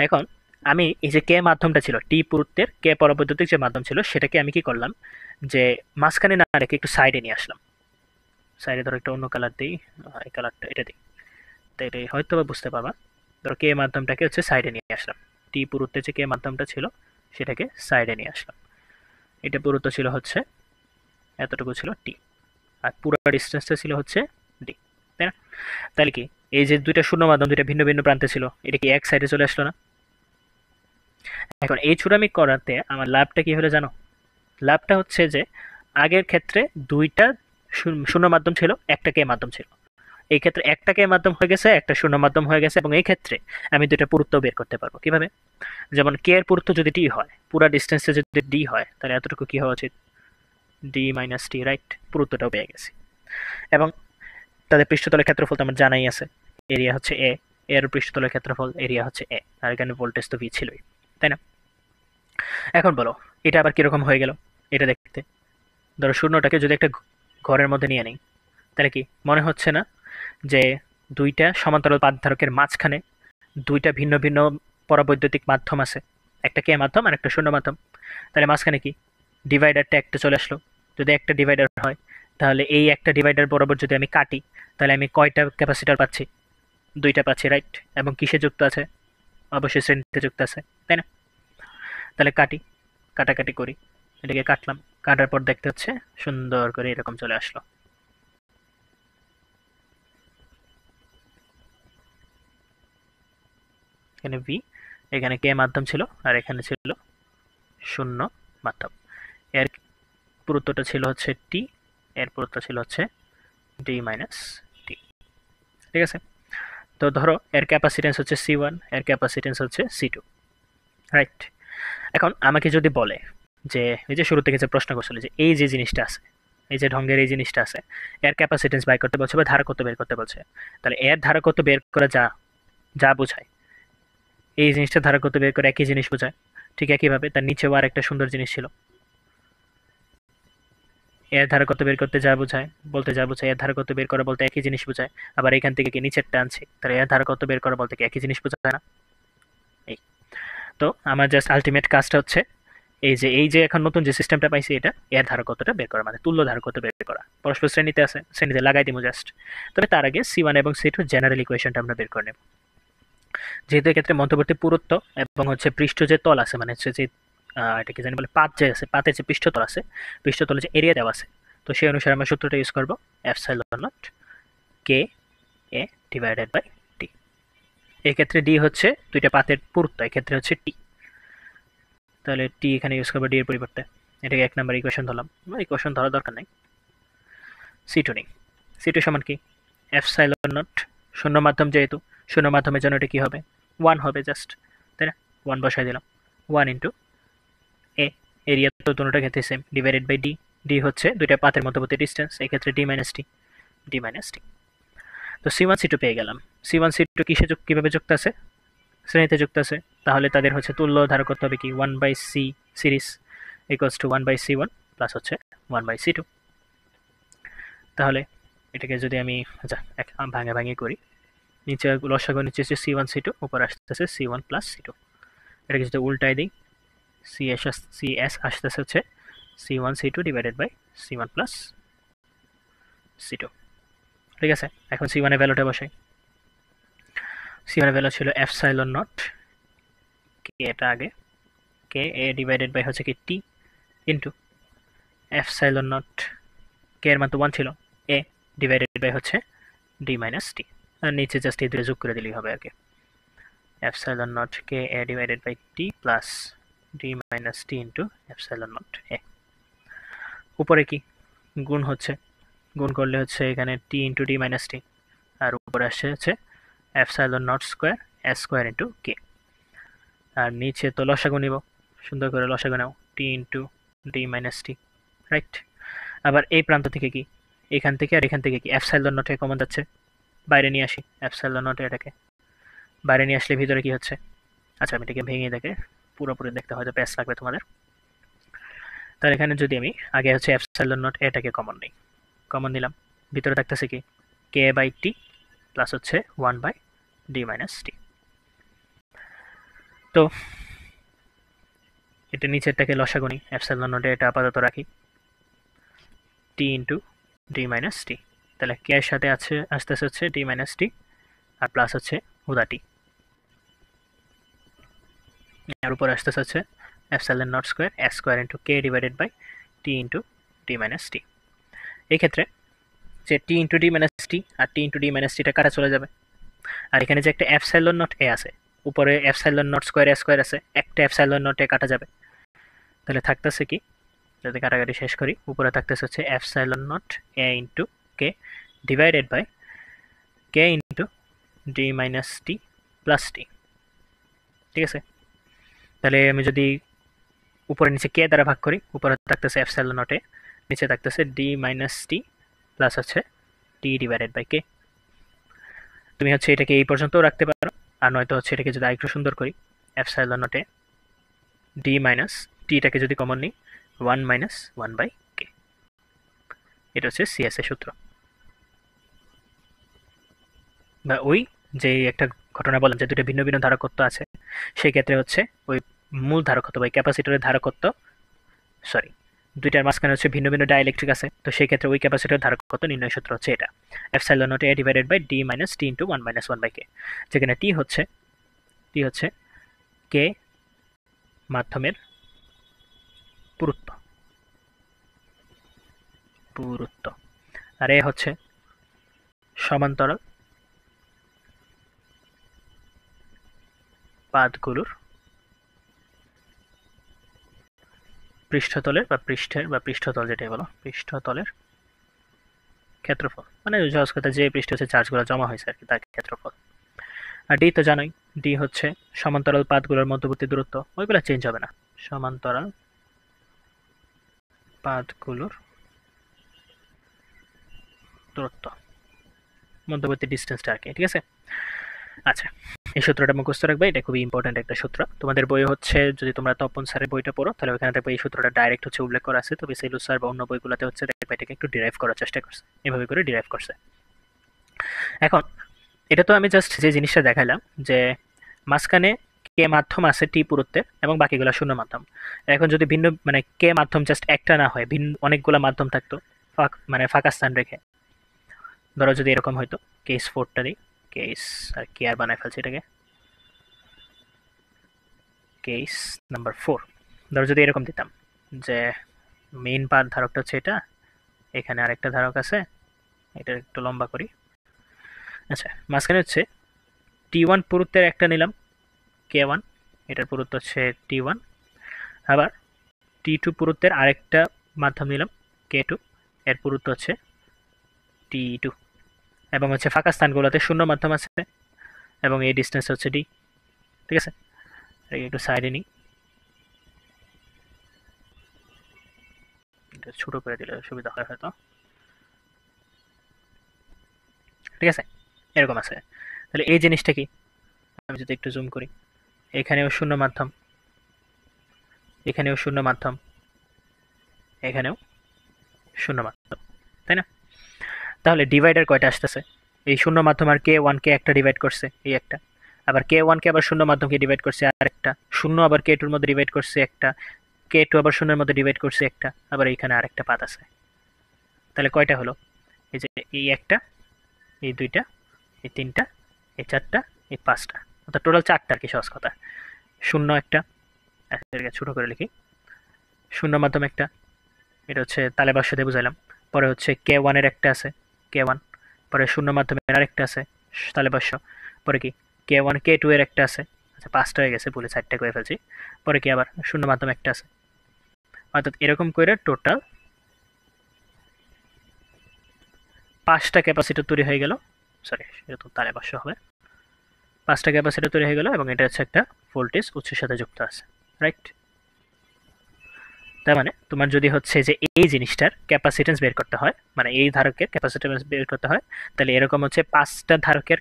এখন আমি এই যে কে মাধ্যমটা ছিল, টি পুরুত্বের কে পরাবৈদ্যুতিক যে মাধ্যম ছিল, সেটাকে আমি কি করলাম, যে মাঝখানে না রেখে একটু সাইডে নিয়ে আসলাম। সাইডে ধরো একটা অন্য কালার দিই, এই কালারটা এটা দিই, তো এটাই হয়তো বা বুঝতে পারবা। ধরো কে মাধ্যমটাকে হচ্ছে সাইডে নিয়ে আসলাম, টি পুরুত্বের যে কে মাধ্যমটা ছিল সেটাকে সাইডে নিয়ে আসলাম। এটা পুরুত্ব ছিল হচ্ছে এতটুকু ছিল টি, আর পুরো ডিস্টেন্সটা ছিল হচ্ছে ডি, তাই না? তাহলে কি এই যে দুইটা শূন্য মাধ্যম দুইটা ভিন্ন ভিন্ন প্রান্তে ছিল, এটা কি এক সাইডে চলে আসলো না? এখন এই চূড়ামি করাতে আমার লাভটা কি হলো জানো? লাভটা হচ্ছে যে আগের ক্ষেত্রে দুইটা শূন্য মাধ্যম ছিল, একটা কে মাধ্যম ছিল। এই ক্ষেত্রে একটা কে মাধ্যম হয়ে গেছে, একটা শূন্য মাধ্যম হয়ে গেছে, এবং এই ক্ষেত্রে আমি দুইটা পুরুত্ব বের করতে পারবো কিভাবে? যেমন কে এর পুরুত্ব যদি টি হয়, পুরা ডিস্টেন্সে যদি ডি হয়, তাহলে এতটুকু কি হওয়া উচিত? D minus T, right? পুরুত্বটাও পেয়ে গেছি। এবং তাদের পৃষ্ঠতলের ক্ষেত্রফল তো আমার জানাই আছে, এরিয়া হচ্ছে এ। এর পৃষ্ঠতলের ক্ষেত্রফল এরিয়া হচ্ছে এ, আর এখানে ভোল্টেজ তো ভি ছিলই, তাই না? এখন বলো এটা আবার কিরকম হয়ে গেল এটা দেখতে। ধরো শূন্যটাকে যদি একটা ঘরের মধ্যে নিয়ে নিই, তাহলে কি মনে হচ্ছে না যে দুইটা সমান্তরাল পাঠধারকের মাঝখানে দুইটা ভিন্ন ভিন্ন পরাবৈদ্যুতিক মাধ্যম আছে, একটা কে মাধ্যম আর একটা শূন্য মাধ্যম। তাহলে মাঝখানে কি ডিভাইডারটা একটা চলে আসলো। যদি একটা ডিভাইডার হয় তাহলে এই একটা ডিভাইডার বরাবর যদি আমি কাটি তাহলে আমি কয়টা ক্যাপাসিটার পাচ্ছি? দুইটা পাচ্ছি, রাইট? এবং কিসে যুক্ত আছে? অবশ্যই শ্রেণীতে যুক্ত আছে, তাই না? তাহলে কাটি, কাটাকাটি করি, এটাকে কাটলাম, কাটার পর দেখতে হচ্ছে সুন্দর করে এরকম চলে আসলো। এখানে ভি, এখানে কে মাধ্যম ছিল আর এখানে ছিল শূন্য মাধ্যম। এর পুরুত্বটা ছিল হচ্ছে টি, এর পুরুত্ব ছিল হচ্ছে ডি মাইনাস টি, ঠিক আছে? তো ধরো এর ক্যাপাসিটেন্স হচ্ছে সি ওয়ান, এর ক্যাপাসিটেন্স হচ্ছে সি টু, রাইট? এখন আমাকে যদি বলে যে এই যে শুরু থেকে যে প্রশ্ন করছিল যে এই যে জিনিসটা আছে, এই যে ঢঙ্গের এই জিনিসটা আছে, এর ক্যাপাসিটেন্স বাই করতে বলছে বা ধারকত্ব বের করতে বলছে, তাহলে এর ধারকত্ব বের করা যা যা বোঝায়, এই জিনিসটা ধারকত্ব বের করে একই জিনিস বোঝায়। ঠিক একইভাবে তার নিচেও আর একটা সুন্দর জিনিস ছিল, এর ধারকত্ব বের করতে যা বোঝায় বলতে যা বোঝায়, এর ধারকত্ব বের করা বলতে একই জিনিস বোঝায়। আবার এখান থেকে কি নিচেরটা আনছি, তাহলে এর ধারকত্ব বের করা বলতে কি একই জিনিস বোঝায় না? এই তো আমার জাস্ট আলটিমেট কাজটা হচ্ছে এই যে এখন নতুন যে সিস্টেমটা পাইছি, এটা এর ধারকত্বটা বের করা, মানে তুল্য ধারকত্ব বের করা। পরস্পর শ্রেণীতে আছে, শ্রেণীতে লাগাই দিব জাস্ট। তবে তার আগে সি ওয়ান এবং সি টু জেনারেল ইকুয়েশনটা আমরা বের করে নেব। যেহেতু এক্ষেত্রে মধ্যবর্তী পুরুত্ব এবং হচ্ছে পৃষ্ঠ যে তল আছে, মানে হচ্ছে যে এটাকে জানি বলে পাত যে আছে, পাতের যে পৃষ্ঠতল আছে, পৃষ্ঠতলে যে এরিয়া দেওয়া আছে, তো সেই অনুসারে আমরা সূত্রটা ইউজ করবো epsilon naught K A divided by T. এক্ষেত্রে ডি হচ্ছে দুইটা পাতের পুরুত্ব, এক্ষেত্রে হচ্ছে টি, তাহলে টি এখানে ইউজ করবো ডি এর পরিবর্তে। এটাকে এক নাম্বার ইকুয়েশন ধরলাম, ইকুয়েশন ধরার দরকার নেই। সি টু নেই, সি টু সমান কি এপসাইলন নট, শূন্য মাধ্যম যেহেতু, শূন্য মাধ্যমের জন্য এটা কি হবে? ওয়ান হবে জাস্ট, তাই না? ওয়ান বসাই দিলাম, ওয়ান ইন্টু এ, এরিয়া তো দুটোটা ক্ষেত্রে same, divided by D. D হচ্ছে দুইটা পাতের মধ্যবর্তী ডিস্টেন্স, এক্ষেত্রে D minus T, D minus T. তো সি ওয়ান সি টু পেয়ে গেলাম। সি ওয়ান সি টু কীভাবে যুক্ত আছে? শ্রেণীতে যুক্ত আছে, তাহলে তাদের হচ্ছে তুল্য ধারক করতে হবে কি one by C series equals to one by C one plus হচ্ছে ওয়ান বাই সি টু। তাহলে এটাকে যদি আমি আচ্ছা ভাঙে ভাঙে করি, নিচে লসাগু নিচে হচ্ছে সি ওয়ান সি টু, উপর আসতেছে C one plus C two. এটাকে যদি উল্টাই দিই, সি এস আসতেছে হচ্ছে C one C two divided by C one plus C two, ঠিক আছে? এখন সি ওয়ানের ভ্যালুটা বসাই। সি ওয়ানের ভ্যালু ছিল এপসাইলন নট কে, এটা আগে কে এ ডিভাইডেড বাই হচ্ছে কি টি ইন্টু এপসাইলন নট, কে এর মান তো ওয়ান ছিল, এ ডিভাইডেড বাই হচ্ছে ডি মাইনাস টি, আর নিচে জাস্ট এই দুটো যোগ করে দিলেই হবে আর কি। Epsilon naught K A divided by T plus D minus T into epsilon naught A. উপরে কি গুণ হচ্ছে, গুণ করলে হচ্ছে এখানে T into D minus T, আর উপরে আসছে হচ্ছে epsilon naught square S square into K. আর নিচে তো লসাগু নিব, সুন্দর করে লসাগু নাও, T into D minus T, right? আবার এই প্রান্ত থেকে কি, এখান থেকে আর এখান থেকে কি এপসাইলন নট এ কমন যাচ্ছে, বাইরে নিয়ে আসি এপসাইলন নট এটাকে, বাইরে নিয়ে আসলে ভিতরে কি হচ্ছে? আচ্ছা আমি এটাকে ভেঙে দেখে পুরোপুরি দেখতে হয়তো প্যাস লাগবে তোমাদের। তাহলে এখানে যদি আমি আগে হচ্ছে এপসাইলন নট এটাকে কমন নিই, কমন নিলাম, ভিতরে থাকতেছে কি কে বাই টি প্লাস হচ্ছে one by D minus T. তো এটা নিচেরটাকে লসাগু নিই, এপসাইলন নটে এটা আপাতত রাখি, T into D minus T, তাহলে কে এর সাথে আছে আসতেছে হচ্ছে ডি মাইনাস টি আর প্লাস হচ্ছে হুদা টি, আর উপরে আসতেছে হচ্ছে epsilon naught square S square into K divided by T into D minus T. এই ক্ষেত্রে যে T into D minus T আর টি ইন্টু ডি মাইনাস টিটা কাটা চলে যাবে, আর এখানে যে একটা এপসাইলন নট এ আছে, উপরে এপসাইলন নট স্কোয়ার এ স্কোয়ার আছে, একটা এপসাইলন নট এ কাটা যাবে, তাহলে থাকতেছে কি, যদি কাটাকাটি শেষ করি, উপরে থাকতেছে হচ্ছে epsilon naught A into K divided by K into D minus T plus T, ঠিক আছে? তাহলে আমি যদি উপরে নিচে কে দ্বারা ভাগ করি, উপরে থাকতেছে এপসাইলন নট এ, নিচে থাকতেছে ডি মাইনাস টি প্লাস হচ্ছে টি ডিভাইডেড বাই কে। তুমি হচ্ছে এটাকে এই পর্যন্তও রাখতে পারো, আর নয়তো হচ্ছে এটাকে যদি আরেকটু সুন্দর করি, epsilon naught A D minus টিটাকে যদি কমন নিই 1 মাইনাস 1/k। এটা হচ্ছে সিএস এর সূত্র। বা ওই যে একটা ঘটনা বললাম যে দুটো ভিন্ন ভিন্ন ধারকত্ব আছে, সেই ক্ষেত্রে হচ্ছে ওই মূল ধারকত্ব বা ক্যাপাসিটরের ধারকত্ব, সরি, দুইটার মাঝখানে হচ্ছে ভিন্ন ভিন্ন ডাইইলেকট্রিক আছে, তো সেই ক্ষেত্রে ওই ক্যাপাসিটরের ধারকত্ব নির্ণয় সূত্র হচ্ছে এটা, epsilon naught A divided by D minus T into 1 minus 1/k, যেখানে টি হচ্ছে কে মাধ্যমের পুরুত্ব আর এ হচ্ছে সমান্তরাল পাতগুলোর পৃষ্ঠতলের বা পৃষ্ঠতল যেটাই বলো, পৃষ্ঠতলের ক্ষেত্রফল, মানে সহজ কথা যে পৃষ্ঠে হচ্ছে চার্জগুলো জমা হয়েছে আর কি, তার ক্ষেত্রফল। আর ডি তো জানোই, ডি হচ্ছে সমান্তরাল পাতগুলোর মধ্যবর্তী দূরত্ব, ওইগুলো চেঞ্জ হবে না, সমান্তরাল পাতগুলোর দূরত্ব, মধ্যবর্তী ডিস্টেন্সটা আর কি, ঠিক আছে। আচ্ছা, এই সূত্রটা মুখস্থ রাখবে, এটা খুবই ইম্পর্টেন্ট একটা সূত্র। তোমাদের বই হচ্ছে, যদি তোমরা তপন স্যারের বইটা পড়ো তাহলে ওখানে দেখবে এই সূত্রটা ডাইরেক্ট হচ্ছে উল্লেখ করা আছে, তবে সেলুস স্যার বা অন্য বইগুলোতে হচ্ছে দেখবে এটাকে একটু ডিরাইভ করার চেষ্টা করছে, এভাবে করে ডিরাইভ করছে। এখন এটা তো আমি জাস্ট যে জিনিসটা দেখাইলাম যে মাঝখানে কে মাধ্যম আছে টি পুরুত্বের এবং বাকিগুলো শূন্য মাধ্যম। এখন যদি ভিন্ন মানে কে মাধ্যম জাস্ট একটা না হয়, ভিন্ন অনেকগুলো মাধ্যম থাকতো মানে ফাঁকা স্থান রেখে, ধরো যদি এরকম হয়তো, কেস 4টা দিই, কেস আর কি আর বানায় ফেলছি এটাকে, কেস নাম্বার 4, ধরো যদি এরকম দিতাম যে মেইন পার্ট ধারকটা হচ্ছে এটা, এখানে আরেকটা ধারক আছে, এটা একটু লম্বা করি। আচ্ছা, মাঝখানে হচ্ছে টি1 পুরুত্বের একটা নিলাম কে1, এটার পুরুত্ব হচ্ছে টি1, আবার টি2 পুরুত্বের আরেকটা মাধ্যম নিলাম কে2, এর পুরুত্ব হচ্ছে টি2, এবং হচ্ছে ফাঁকা স্থানগুলোতে শূন্য মাধ্যম আছে এবং এই ডিস্টেন্স হচ্ছে ডি, ঠিক আছে। একটু সাইডে নিই, ছোট করে দিলে সুবিধা হয় হয়তো, ঠিক আছে, এরকম আছে। তাহলে এই জিনিসটা কি, আমি যদি একটু জুম করি, এখানেও শূন্য মাধ্যম, এখানেও শূন্য মাধ্যম, এখানেও শূন্য মাধ্যম, তাই না? তাহলে ডিভাইডার কয়টা আসতেছে, এই শূন্য মাধ্যম আর কে1 কে একটা ডিভাইড করছে এই একটা, আবার কে1 কে আবার শূন্য মাধ্যমকে ডিভাইড করছে আর একটা, শূন্য আবার কে2-র মধ্যে ডিভাইড করছে একটা, কে2 আবার শূন্যের মধ্যে ডিভাইড করছে একটা, আবার এইখানে আরেকটা পাত আছে। তাহলে কয়টা হলো, এই যে এই একটা, এই দুইটা, এই তিনটা, এই চারটা, এই পাঁচটা, অর্থাৎ টোটাল চারটা আর কি, সহজ কথা। শূন্য একটা, ছোট করে লিখি, শূন্য মাধ্যম একটা, এটা হচ্ছে তালে ভাষ্য দিয়ে বুঝাইলাম। পরে হচ্ছে কে1-এর একটা আছে, কে1, পরে শূন্য মাধ্যমের আরেকটা আছে তালে ভাষ্য, পরে কি কে1 কে2-এর একটা আছে, আচ্ছা 5টা হয়ে গেছে, বলে 4টা করে ফেলছি, পরে কি আবার শূন্য মাধ্যম একটা আছে, অর্থাৎ এরকম করে টোটাল 5টা ক্যাপাসিটর তৈরি হয়ে গেল, সরি এটা তো তালে ভাষ্য হবে, 5টা ক্যাপাসিটর তৈরি হয়ে গেল এবং এটা হচ্ছে একটা ভোল্টেজ উৎসের সাথে যুক্ত আছে, রাইট। তার মানে তোমার যদি হচ্ছে যে এই জিনিসটার ক্যাপাসিটেন্স বের করতে হয়, মানে এই ধারকের ক্যাপাসিটেন্স বের করতে হয়, তাহলে এরকম হচ্ছে 5টা ধারকের,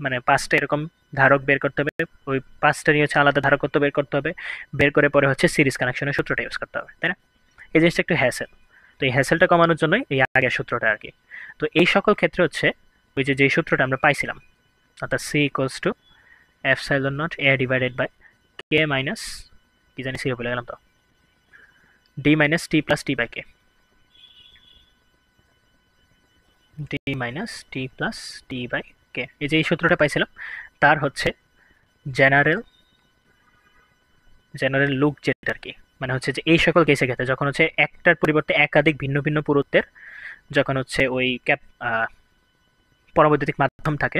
মানে 5টা এরকম ধারক বের করতে হবে, ওই 5টা নিয়ে হচ্ছে আলাদা ধারকত্ব বের করতে হবে, বের করে পরে হচ্ছে সিরিজ কানেকশনের সূত্রটা ইউজ করতে হবে, তাই না? এই জিনিসটা একটু হ্যাসেল, তো এই হ্যাসেলটা কমানোর জন্যই এই আগের সূত্রটা আর কি। তো এই সকল ক্ষেত্রে হচ্ছে ওই যে যেই সূত্রটা আমরা পাইছিলাম, অর্থাৎ C equals to epsilon naught A divided by K minus, কি জানি সি বলে গেলাম তো, D minus T plus T by K, D minus T plus T by K, এই যে এই সূত্রটা পাইছিলাম, তার হচ্ছে জেনারেল লুক যেটা আর কি, মানে হচ্ছে যে এই সকল কেসের ক্ষেত্রে যখন হচ্ছে একটার পরিবর্তে একাধিক ভিন্ন ভিন্ন পুরুত্বের যখন হচ্ছে ওই পরবৈদ্যুতিক মাধ্যম থাকে,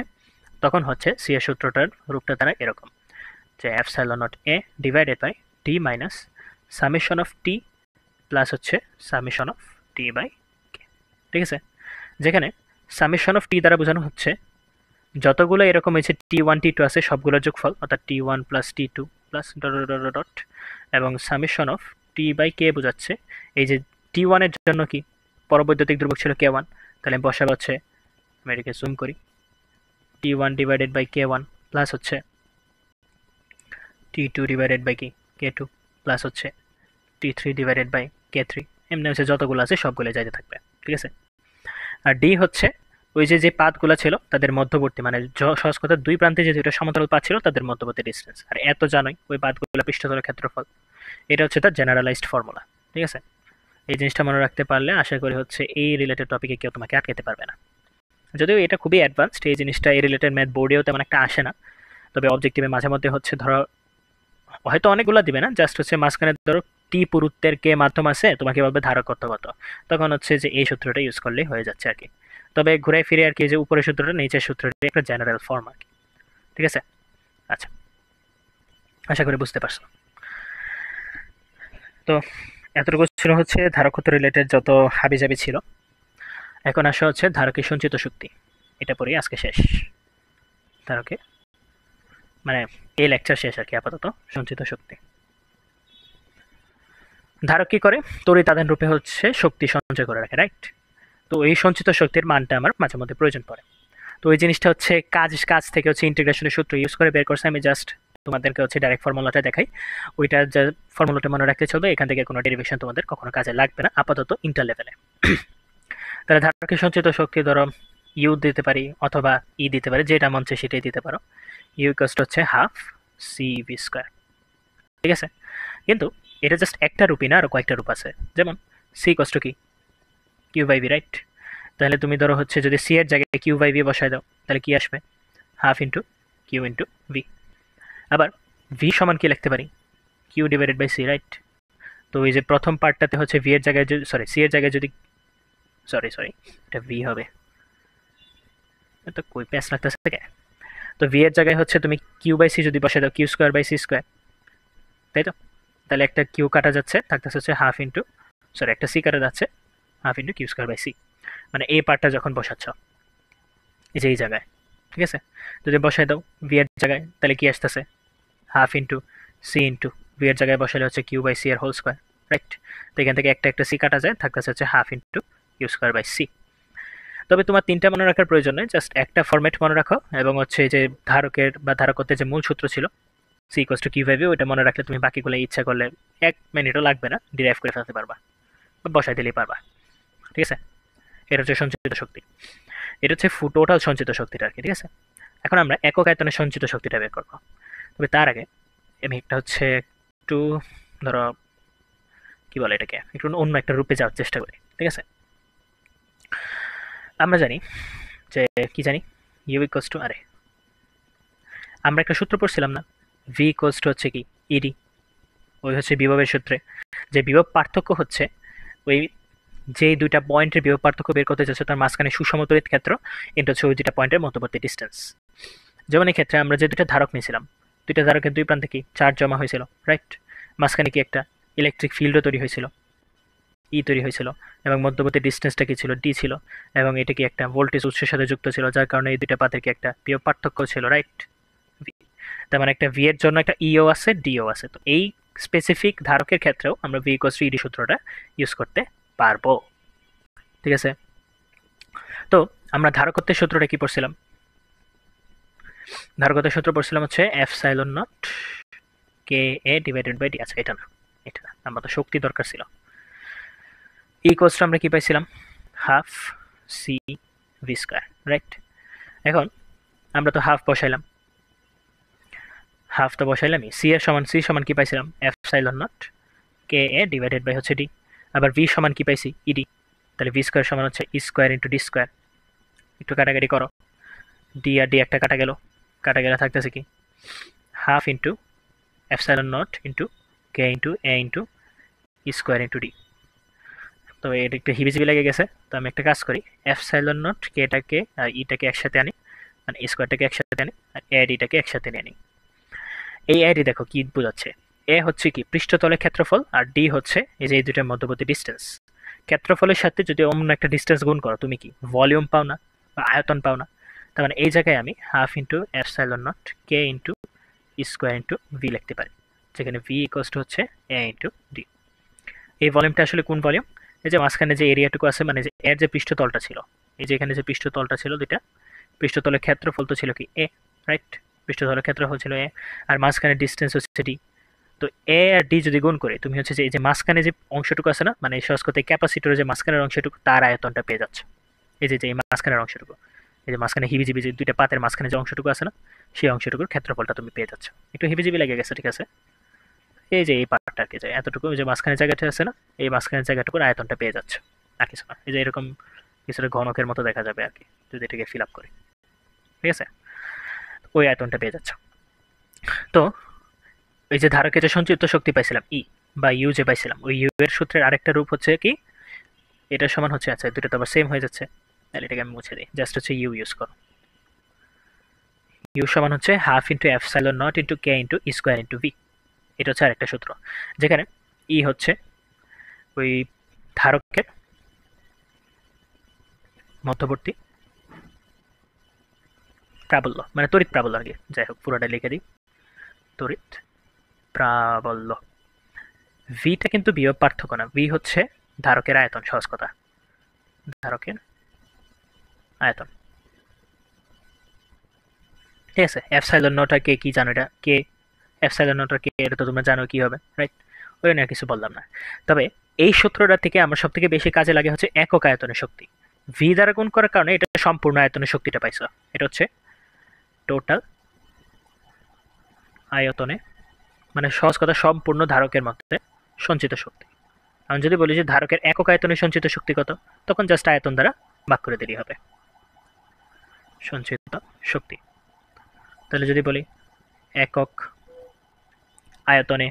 তখন হচ্ছে সি এর সূত্রটার রূপটা দ্বারা এরকম, যে epsilon naught A divided by D minus summation of T plus হচ্ছে summation of T by K, ঠিক আছে। যেখানে সামেশন অফ টি দ্বারা বোঝানো হচ্ছে যতগুলো এরকম হয়েছে টি1 টি2 আছে সবগুলোর যোগফল, অর্থাৎ টি1 প্লাস টি2 প্লাস ডট, এবং সামেশন অফ টি বাই কে বোঝাচ্ছে এই যে টি1-এর জন্য কি পরবৈদ্যুতিক ধ্রুবক ছিল কে1, তাহলে বসাবো হচ্ছে, আমি এটাকে জুম করি, T1 divided by K1 plus হচ্ছে T2 ডিভাইডেড বাই কি K2 প্লাস হচ্ছে T3 ডিভাইডেড বাই K3, এমনি হচ্ছে যতগুলো আছে সবগুলো যাইতে থাকবে, ঠিক আছে। আর ডি হচ্ছে ওই যে পাথগুলো ছিল তাদের মধ্যবর্তী, মানে সহজ কথা দুই প্রান্তে যে দুটো সমান্তরাল পাথ ছিল তাদের মধ্যবর্তী ডিস্টেন্স, আর এত জানোই ওই পাথগুলো পৃষ্ঠতলের ক্ষেত্রফল। এটা হচ্ছে তার জেনারেলাইজড ফর্মুলা, ঠিক আছে। এই জিনিসটা মনে রাখতে পারলে আশা করি হচ্ছে এই রিলেটেড টপিকে কেউ তোমাকে আটকাতে পারবে না। যদিও এটা খুবই অ্যাডভান্সড, এই জিনিসটা এই রিলেটেড ম্যাথ বোর্ডেও তেমন একটা আসে না, তবে অবজেক্টিভে মাঝে মধ্যে হচ্ছে ধরো হয়তো অনেকগুলো দিবে না, জাস্ট হচ্ছে মাঝখানে ধরো টি পুরুত্বের কে মাধ্যম আছে, তোমাকে বলবে ধারক কত কত, তখন হচ্ছে যে এই সূত্রটা ইউজ করলেই হয়ে যাচ্ছে আর কি। তবে ঘুরে ফিরে আর কি যে উপরের সূত্রটা নিচের সূত্রটা একটা জেনারেল ফর্ম আর কি, ঠিক আছে। আচ্ছা, আশা করি বুঝতে পারছো। তো এতটুকু ছিল হচ্ছে ধারকত্ব রিলেটেড যত হাবিজাবি ছিল। এখন আসা হচ্ছে ধারকের সঞ্চিত শক্তি, এটা পড়েই আজকে শেষ। ধারকে মানে এই লেকচার শেষ আর কি আপাতত। সঞ্চিত শক্তি, ধারক কি করে তড়িৎ আধান রূপে হচ্ছে শক্তি সঞ্চয় করে রাখে, রাইট। তো এই সঞ্চিত শক্তির মানটা আমার মাঝে মধ্যে প্রয়োজন পড়ে। তো এই জিনিসটা হচ্ছে কাজ থেকে হচ্ছে ইন্টিগ্রেশনের সূত্র ইউজ করে বের করছে। আমি জাস্ট তোমাদেরকে হচ্ছে ডাইরেক্ট ফর্মুলাটা দেখাই, ওইটা যে ফর্মুলাটা মনে রাখতে চলবে, এখান থেকে কোনো ডেরিভেশন তোমাদের কখনো কাজে লাগবে না আপাতত ইন্টার লেভেলে। তাহলে ধারকের সঞ্চিত শক্তি ধরো ইউ দিতে পারি অথবা ই দিতে পারি, যেটা মন চায় সেটাই দিতে পারো। ইউ ইকুয়ালস টু হচ্ছে হাফ সি ভি স্কোয়ার, ঠিক আছে। কিন্তু এটা জাস্ট একটা রূপই না, আরও কয়েকটা রূপ আছে, যেমন সি ইকুয়ালস টু কি কিউ বাই ভি, রাইট। তাহলে তুমি ধরো হচ্ছে যদি সি এর জায়গায় কিউ বাই ভি বসায় দাও তাহলে কি আসবে, half into Q into V. আবার ভি সমান কি লিখতে পারি, Q divided by C, right. তো এই যে প্রথম পার্টটাতে হচ্ছে ভি এর জায়গায় যদি সি এর জায়গায় যদি এটা ভি হবে, তো কই প্যাচ লাগতেছে থেকে। তো ভি এর জায়গায় হচ্ছে তুমি কিউ বাই সি যদি বসায় দাও, Q square by C square, তাই তো। তাহলে একটা কিউ কাটা যাচ্ছে, থাকতেছে হচ্ছে হাফ ইন্টু একটা সি কাটা যাচ্ছে half into Q square by C, মানে এই পার্টটা যখন বসাচ্ছ এই যে এই জায়গায়, ঠিক আছে। যদি বসাই দাও ভি এর জায়গায় তাহলে কি আসতেছে, half into C into V এর জায়গায় বসালে হচ্ছে কিউ বাই সি এর হোল স্কোয়ার, রাইট। তো এখান থেকে একটা সি কাটা যায়, থাকতেছে হচ্ছে half into Q square by C. তবে তোমার তিনটা মনে রাখার প্রয়োজন নেই, জাস্ট একটা ফরম্যাট মনে রাখো, এবং হচ্ছে যে ধারকের বা ধারকত্বের যে মূল সূত্র ছিল C equals to Q by V, ওইটা মনে রাখলে তুমি বাকিগুলো ইচ্ছা করলে 1 মিনিটও লাগবে না, ডিরাইভ করে ফেলতে পারবা বা বসাই দিলেই পারবা, ঠিক আছে। এটা হচ্ছে সঞ্চিত শক্তি, এটা হচ্ছে টোটাল সঞ্চিত শক্তিটা আর কি, ঠিক আছে। এখন আমরা একক আয়তনের সঞ্চিত শক্তিটা বের করবো। তবে তার আগে আমি একটা হচ্ছে একটু ধরো কি বলে এটাকে একটু অন্য একটা রূপে যাওয়ার চেষ্টা করি, ঠিক আছে। আমরা জানি যে কি জানি ইউ ইকুয়ালস টু আমরা একটা সূত্র পড়ছিলাম না, ভি ইকুয়ালস টু হচ্ছে কি ইডি, ওই হচ্ছে বিভবের সূত্রে যে বিভব পার্থক্য হচ্ছে ওই যেই দুইটা পয়েন্টের বিভব পার্থক্য বের করতে যাচ্ছে তার মাঝখানে সুষম তড়িৎ ক্ষেত্র, এটা হচ্ছে ওই দুইটা পয়েন্টের মধ্যবর্তী ডিস্টেন্স। যেমন এই ক্ষেত্রে আমরা যে দুইটা ধারক নিয়েছিলাম, দুইটা ধারকের দুই প্রান্তে কি চার্জ জমা হয়েছিল, রাইট। মাঝখানে কি একটা ইলেকট্রিক ফিল্ডও তৈরি হয়েছিল, ই তৈরি হয়েছিল, এবং মধ্যবর্তী ডিস্টেন্সটা কি ছিল, ডি ছিল, এবং এটা কি একটা ভোল্টেজ উৎসের সাথে যুক্ত ছিল, যার কারণে এই দুইটা পাতের কি একটা বিভব পার্থক্য ছিল, রাইট। তার মানে একটা ভি এর জন্য একটা ইও আছে, ডিও আছে। তো এই স্পেসিফিক ধারকের ক্ষেত্রেও আমরা ভি ইকুয়ালস টু ইডি সূত্রটা ইউজ করতে পারবো, ঠিক আছে। তো আমরা ধারকত্বের সূত্রটা কি পড়ছিলাম, ধারকত্বের সূত্র পড়ছিলাম হচ্ছে epsilon naught K A divided by D. আচ্ছা এটা না, আমরা তো শক্তি দরকার ছিল। ইকুয়ালস টু আমরা কি পাইছিলাম, half C V square, right. এখন আমরা তো হাফ বসাইলাম, হাফ তো বসাইলামই, সি সমান কি পাইছিলাম, epsilon naught K A divided by হচ্ছে ডি। আবার ভি সমান কি পাইছি, ইডি। তাহলে ভি স্কোয়ার সমান হচ্ছে E square into D square, একটু কাটাকাটি করো, ডি আর ডি একটা কাটা গেলে থাকতেছে কি half into epsilon not into k into A into E square into D. তো এটা একটু হিবিজিবি লেগে গেছে, তো আমি একটা কাজ করি, এপসাইলন নট কেটাকে আর ইটাকে একসাথে আনি, মানে স্কোয়ারটাকে একসাথে আনি, আর এ ডিটাকে একসাথে নিয়ে আনি। এই আইডি দেখো কি বোঝাচ্ছে, এ হচ্ছে কি পৃষ্ঠতলের ক্ষেত্রফল, আর ডি হচ্ছে এই যে এই দুইটার মধ্যবর্তী ডিস্টেন্স। ক্ষেত্রফলের সাথে যদি অন্য একটা ডিস্টেন্স গুণ করো তুমি কি ভলিউম পাও না বা আয়তন পাও না। তার মানে এই জায়গায় আমি হাফ ইন্টু এপসাইলন নট কে ইন্টু স্কোয়ার ইন্টু ভি লিখতে পারি, যেখানে ভি ইকুয়ালস টু হচ্ছে এ ইন্টু ডি। এই ভলিউমটা আসলে কোন ভলিউম, এই যে মাঝখানে যে এরিয়াটুকু আছে, মানে যে এর যে পৃষ্ঠতলটা ছিল, এই যে এখানে যে পৃষ্ঠতলটা ছিল দুইটা, পৃষ্ঠতলের ক্ষেত্রফল তো ছিল কি এ, রাইট? পৃষ্ঠতলের ক্ষেত্রফল ছিল এ, আর মাঝখানে ডিস্টেন্স হচ্ছে ডি। তো এ আর ডি যদি গুণ করে তুমি হচ্ছে যে এই যে মাঝখানে যে অংশটুকু আছে না, মানে সহজ কথা ক্যাপাসিটরের যে মাঝখানের অংশটুকু তার আয়তনটা পেয়ে যাচ্ছ। এই যে এই মাঝখানের অংশটুকু, এই যে মাঝখানে হিবিজিবি যে দুইটা পাতের মাঝখানে যে অংশটুকু আছে না, সেই অংশটুকুর ক্ষেত্রফলটা তুমি পেয়ে যাচ্ছ। একটু হিবিজিবি লেগে গেছে, ঠিক আছে? এই যে এই পার্টটা আর কি, যে এতটুকু যে মাঝখানের জায়গাটা আছে না, এই মাঝখানের জায়গাটুকুর আয়তনটা পেয়ে যাচ্ছে, আর কিছু না। এই যে এরকম কিছুটা ঘনকের মতো দেখা যাবে আর কি যদি এটাকে ফিল আপ করি, ঠিক আছে? ওই আয়তনটা পেয়ে যাচ্ছ। তো এই যে ধারকে যে সঞ্চিত শক্তি পাইছিলাম ই বা ইউ যে পাইছিলাম, ওই ইউ এর সূত্রের আরেকটা রূপ হচ্ছে কি, এটা সমান হচ্ছে, আচ্ছা দুটো তো আবার সেম হয়ে যাচ্ছে, তাহলে এটাকে আমি মুছে দিই, জাস্ট হচ্ছে ইউ ইউজ করো। ইউ সমান হচ্ছে half into epsilon not into k into E square into V. এটা হচ্ছে আরেকটা সূত্র, যেখানে ই হচ্ছে ওই ধারকের মধ্যবর্তী প্রাবল্য, মানে তড়িৎ প্রাবল্য আর কি, যাই হোক পুরোটা লিখে দিই, তড়িৎ প্রাবল্য। ভিটা কিন্তু বিভব পার্থক্য না, ভি হচ্ছে ধারকের আয়তন, সহজ কথা, ধারকের আয়তন, ঠিক আছে? এপসাইলন নট আর কে কি জানো, এটা কে এপসাইলন নট আর কে এটা তো তোমরা জানো কি হবে, রাইট? ওই নিয়ে কিছু বললাম না। তবে এই সূত্রটা থেকে আমার সব থেকে বেশি কাজে লাগে হচ্ছে একক আয়তনের শক্তি। ভি দ্বারা গুণ করার কারণে এটা সম্পূর্ণ আয়তনের শক্তিটা পাইছো। এটা হচ্ছে টোটাল আয়তনে, মানে সহজ কথা সম্পূর্ণ ধারকের মধ্যে সঞ্চিত শক্তি। আমি যদি বলি যে ধারকের একক আয়তনে সঞ্চিত শক্তি কত, তখন জাস্ট আয়তন দ্বারা ভাগ করে দিলেই হবে সঞ্চিত শক্তি। তাহলে যদি বলি একক আয়তনে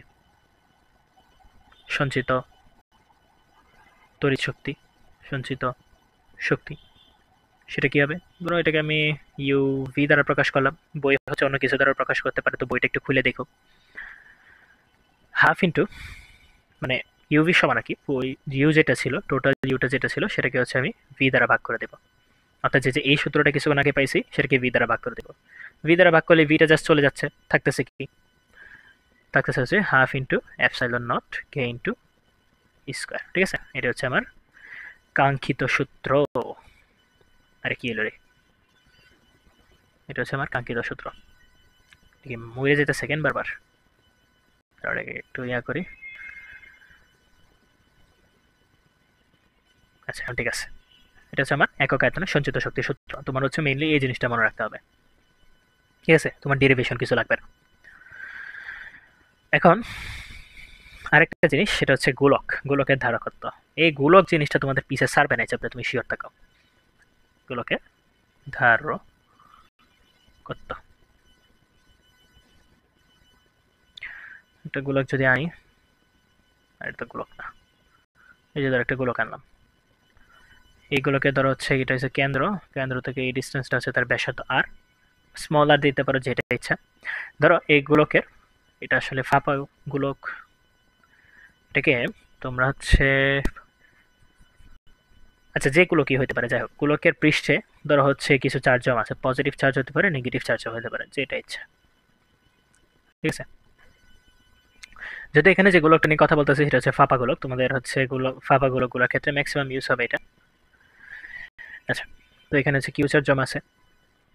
সঞ্চিত তড়িৎ শক্তি, সঞ্চিত শক্তি, সেটা কি হবে? ধরো এটাকে আমি ইউ ভি দ্বারা প্রকাশ করলাম, বই হচ্ছে অন্য কিছু দ্বারা প্রকাশ করতে পারে, তো বইটা একটু খুলে দেখো। হাফ ইন্টু, মানে ইউভি সমান আর কি, ওই ইউ যেটা ছিল, টোটাল ইউটা যেটা ছিল সেটাকে হচ্ছে আমি ভি দ্বারা ভাগ করে দেবো। অর্থাৎ যে এই সূত্রটা কিছুক্ষণ আগে পাইছি সেটাকে ভি দ্বারা ভাগ করে দেবো। ভি দ্বারা ভাগ করলে ভিটা জাস্ট চলে যাচ্ছে, থাকতেছে কি, থাকতেছে হচ্ছে হাফ ইন্টু এপসাইলন নট কে ইন্টু স্কোয়ার, ঠিক আছে? এটা হচ্ছে আমার কাঙ্ক্ষিত সূত্র। আরে কি এলো রে, এটা হচ্ছে আমার কাঙ্ক্ষিত সূত্র। ঠিক মরে যেতে সেকেন্ড বারবার, একটু ইয়া করি, আচ্ছা ঠিক আছে। এটা হচ্ছে আমার একক আয়তনে সঞ্চিত শক্তির সূত্র। তোমার হচ্ছে মেইনলি এই জিনিসটা মনে রাখতে হবে, ঠিক আছে? তোমার ডেরিভেশন কিছু লাগবে না। এখন আরেকটা জিনিস, সেটা হচ্ছে গোলক, গোলকের ধারকত্ব। এই গোলক জিনিসটা তোমাদের পিছে সারবে না, চাপলে তুমি শিওর থাকো। গোলকের ধারকত্ব, একটা গোলক যদি আনি, আর এটা গোলক না, এই যে ধরো একটা গোলক আনলাম, এই গোলকের ধরো হচ্ছে এটা হচ্ছে কেন্দ্র, কেন্দ্র থেকে এই ডিস্টেন্সটা হচ্ছে তার ব্যাসার্ধ আর, স্মল আর দিতে পারো যেটা ইচ্ছা। ধরো এই গোলকের, এটা আসলে ফাঁপা গোলক, এটাকে তোমরা হচ্ছে, আচ্ছা যে গোলকই হতে পারে, যাই হোক গোলকের পৃষ্ঠে ধরো হচ্ছে কিছু চার্জ জমা আছে, পজিটিভ চার্জ হতে পারে, নেগেটিভ চার্জ হতে পারে, যেটা ইচ্ছা, ঠিক আছে? যদি এখানে যে গোলকটা নিয়ে কথা বলতেছি সেটা হচ্ছে ফাঁপা গোলক, তোমাদের হচ্ছে ফাঁপা গোলকগুলোর ক্ষেত্রে ম্যাক্সিমাম ইউজ হবে এটা। আচ্ছা, তো এখানে হচ্ছে কিউ চার্জ জমা আছে,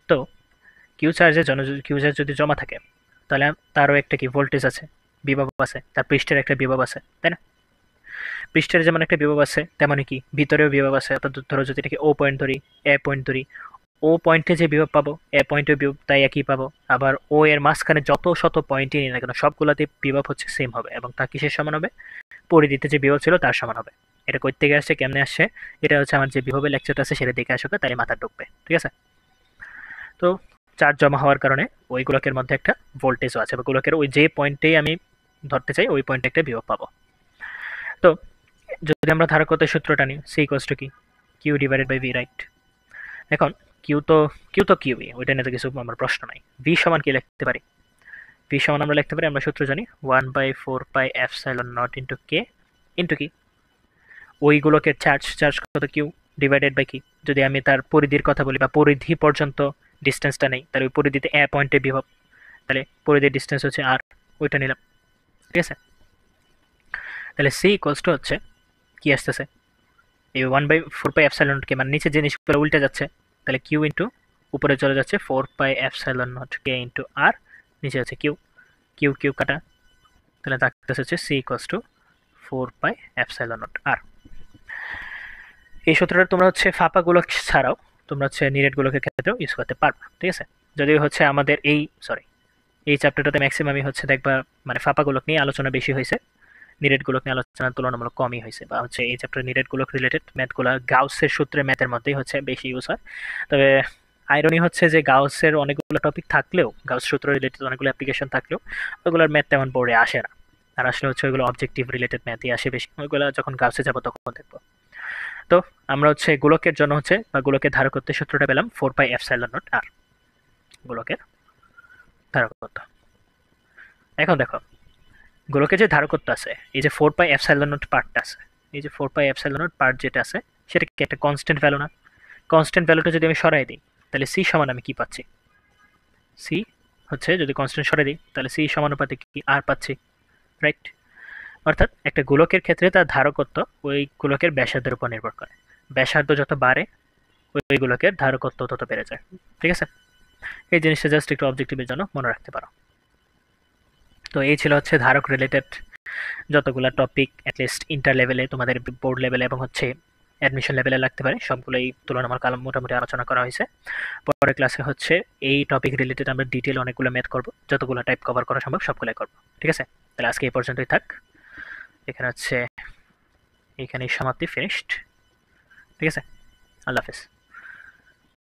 তো কিউ চার্জ যদি জমা থাকে, তাহলে তারও একটা কি ভোল্টেজ আছে, বিভব আছে, তার পৃষ্ঠের একটা বিভব আছে, তাই না? পৃষ্ঠের যেমন একটা বিভব আছে, তেমনই কি ভিতরেও বিভব আছে। অর্থাৎ ধরো যদি এটাকে ও পয়েন্ট ধরি, এ পয়েন্ট ধরি, ও পয়েন্টে যে বিভব পাবো, এ পয়েন্টে বিভব তাই একই পাবো। আবার ও এর মাঝখানে যত শত পয়েন্টই নিই না কেন, সবগুলোতে বিভব হচ্ছে সেম হবে, এবং তা কিসের সমান হবে? পরিধিতে যে বিভব ছিল তার সমান হবে। এটা কই থেকে আসছে, কেমনে আসছে, এটা হচ্ছে আমার যে বিভবের লেকচারটা আছে সেটা দেখে আসবে, তাই মাথা ঢুকবে, ঠিক আছে? তো চার্জ জমা হওয়ার কারণে ওই গোলকের মধ্যে একটা ভোল্টেজও আছে, বা গোলকের ওই যে পয়েন্টেই আমি ধরতে চাই ওই পয়েন্টে একটা বিভব পাবো। তো যদি আমরা ধারকত্বের সূত্রটা নিই, সি ইকুয়ালস টু কি, Q divided by V, right? এখন কিউ তো কিউই, ওইটা নিয়ে তো কিছু আমার প্রশ্ন নাই। ভি সমান কি লিখতে পারি? ভি সমান আমরা লিখতে পারি, আমরা সূত্র জানি 1/4 pi epsilon not into k into কি, ওই গোলকের চার্জ কত, কিউ, ডিভাইডেড বাই কি, যদি আমি তার পরিধির কথা বলি বা পরিধি পর্যন্ত ডিস্টেন্সটা নেই, তাহলে ওই পরিধিতে এ পয়েন্টে বিভব, তাহলে পরিধির ডিস্টেন্স হচ্ছে আর, ওইটা নিলাম, ঠিক আছে? তাহলে সি ইকুয়ালস টু হচ্ছে কি আসতেছে, এই 1/4 পাই এপসাইলন কে, মানে নিচে জিনিসগুলো উল্টে যাচ্ছে, তাহলে কিউ ইন্টু উপরে চলে যাচ্ছে 4πε0 k ইন্টু আর, নিচে আছে কিউ, কিউ কিউ কাটা, তাহলে থাকতেছে হচ্ছে c ইকুয়ালস টু 4πε0 আর। এই সূত্রটা তোমরা হচ্ছে ফাঁপা গোলক ছাড়াও তোমরা হচ্ছে নিরেট গোলকের ক্ষেত্রেও ইউজ করতে পারবে, ঠিক আছে। যদিও হচ্ছে আমাদের এই চ্যাপ্টারটাতে ম্যাক্সিমামই হচ্ছে দেখবা মানে ফাঁপা গোলক নিয়ে আলোচনা বেশি হয়েছে, নিরেট গোলক নিয়ে আলোচনা তুলনামূলক কমই হয়েছে, বা হচ্ছে এই চ্যাপ্টার নিরেট গোলক রিলেটেড ম্যাথগুলো গাউসের সূত্রে ম্যাথের মধ্যেই হচ্ছে বেশি ইউজ হয়। তবে আইরনি হচ্ছে যে গাউসের অনেকগুলো টপিক থাকলেও, গাউস সূত্র রিলেটেড অনেকগুলো অ্যাপ্লিকেশন থাকলেও ওগুলোর ম্যাথ তেমন বোর্ডে আসে না, আর আসলে হচ্ছে ওইগুলো অবজেক্টিভ রিলেটেড ম্যাথই আসে বেশি, ওইগুলো যখন গাউসে যাবো তখন দেখবো। তো আমরা হচ্ছে গোলকের জন্য হচ্ছে বা গোলকের ধারকত্বের সূত্রটা পেলাম 4πε0 আর, গোলকের ধারকত্ব। এখন দেখো গোলকের যে ধারকত্ব আছে, এই যে 4πε0 পার্টটা আছে, এই যে 4πε0 পার্ট যেটা আছে সেটা কি একটা কনস্ট্যান্ট ভ্যালু না? কনস্ট্যান্ট ভ্যালুটা যদি আমি সরাই দিই তাহলে সি সমান আমি কি পাচ্ছি? সি হচ্ছে যদি কনস্ট্যান্ট সরাই দিই তাহলে সি সমানুপাতিক কি আর পাচ্ছি, রাইট? অর্থাৎ একটা গোলকের ক্ষেত্রে তার ধারকত্ব ওই গোলকের ব্যাসার্ধের উপর নির্ভর করে, ব্যাসার্ধ যত বাড়ে ওই গোলকের ধারকত্ব তত বেড়ে যায়, ঠিক আছে। এই জিনিসটা জাস্ট একটু অবজেক্টিভের জন্য মনে রাখতে পারো। তো এই ছিল হচ্ছে ধারক রিলেটেড যতগুলো টপিক অ্যাটলিস্ট ইন্টার লেভেলে তোমাদের বোর্ড লেভেলে এবং হচ্ছে অ্যাডমিশন লেভেলে লাগতে পারে, সবগুলোই তুলনামূলক মোটামুটি আলোচনা করা হয়েছে। পরের ক্লাসে হচ্ছে এই টপিক রিলেটেড আমরা ডিটেল অনেকগুলো ম্যাথ করবো, যতগুলো টাইপ কভার করা সম্ভব সবগুলোই করবো, ঠিক আছে। তাহলে আজকে এই পর্যন্তই থাক, এখানে হচ্ছে এখানেই সমাপ্তি, ফিনিশড, ঠিক আছে। আল্লাহ হাফেজ।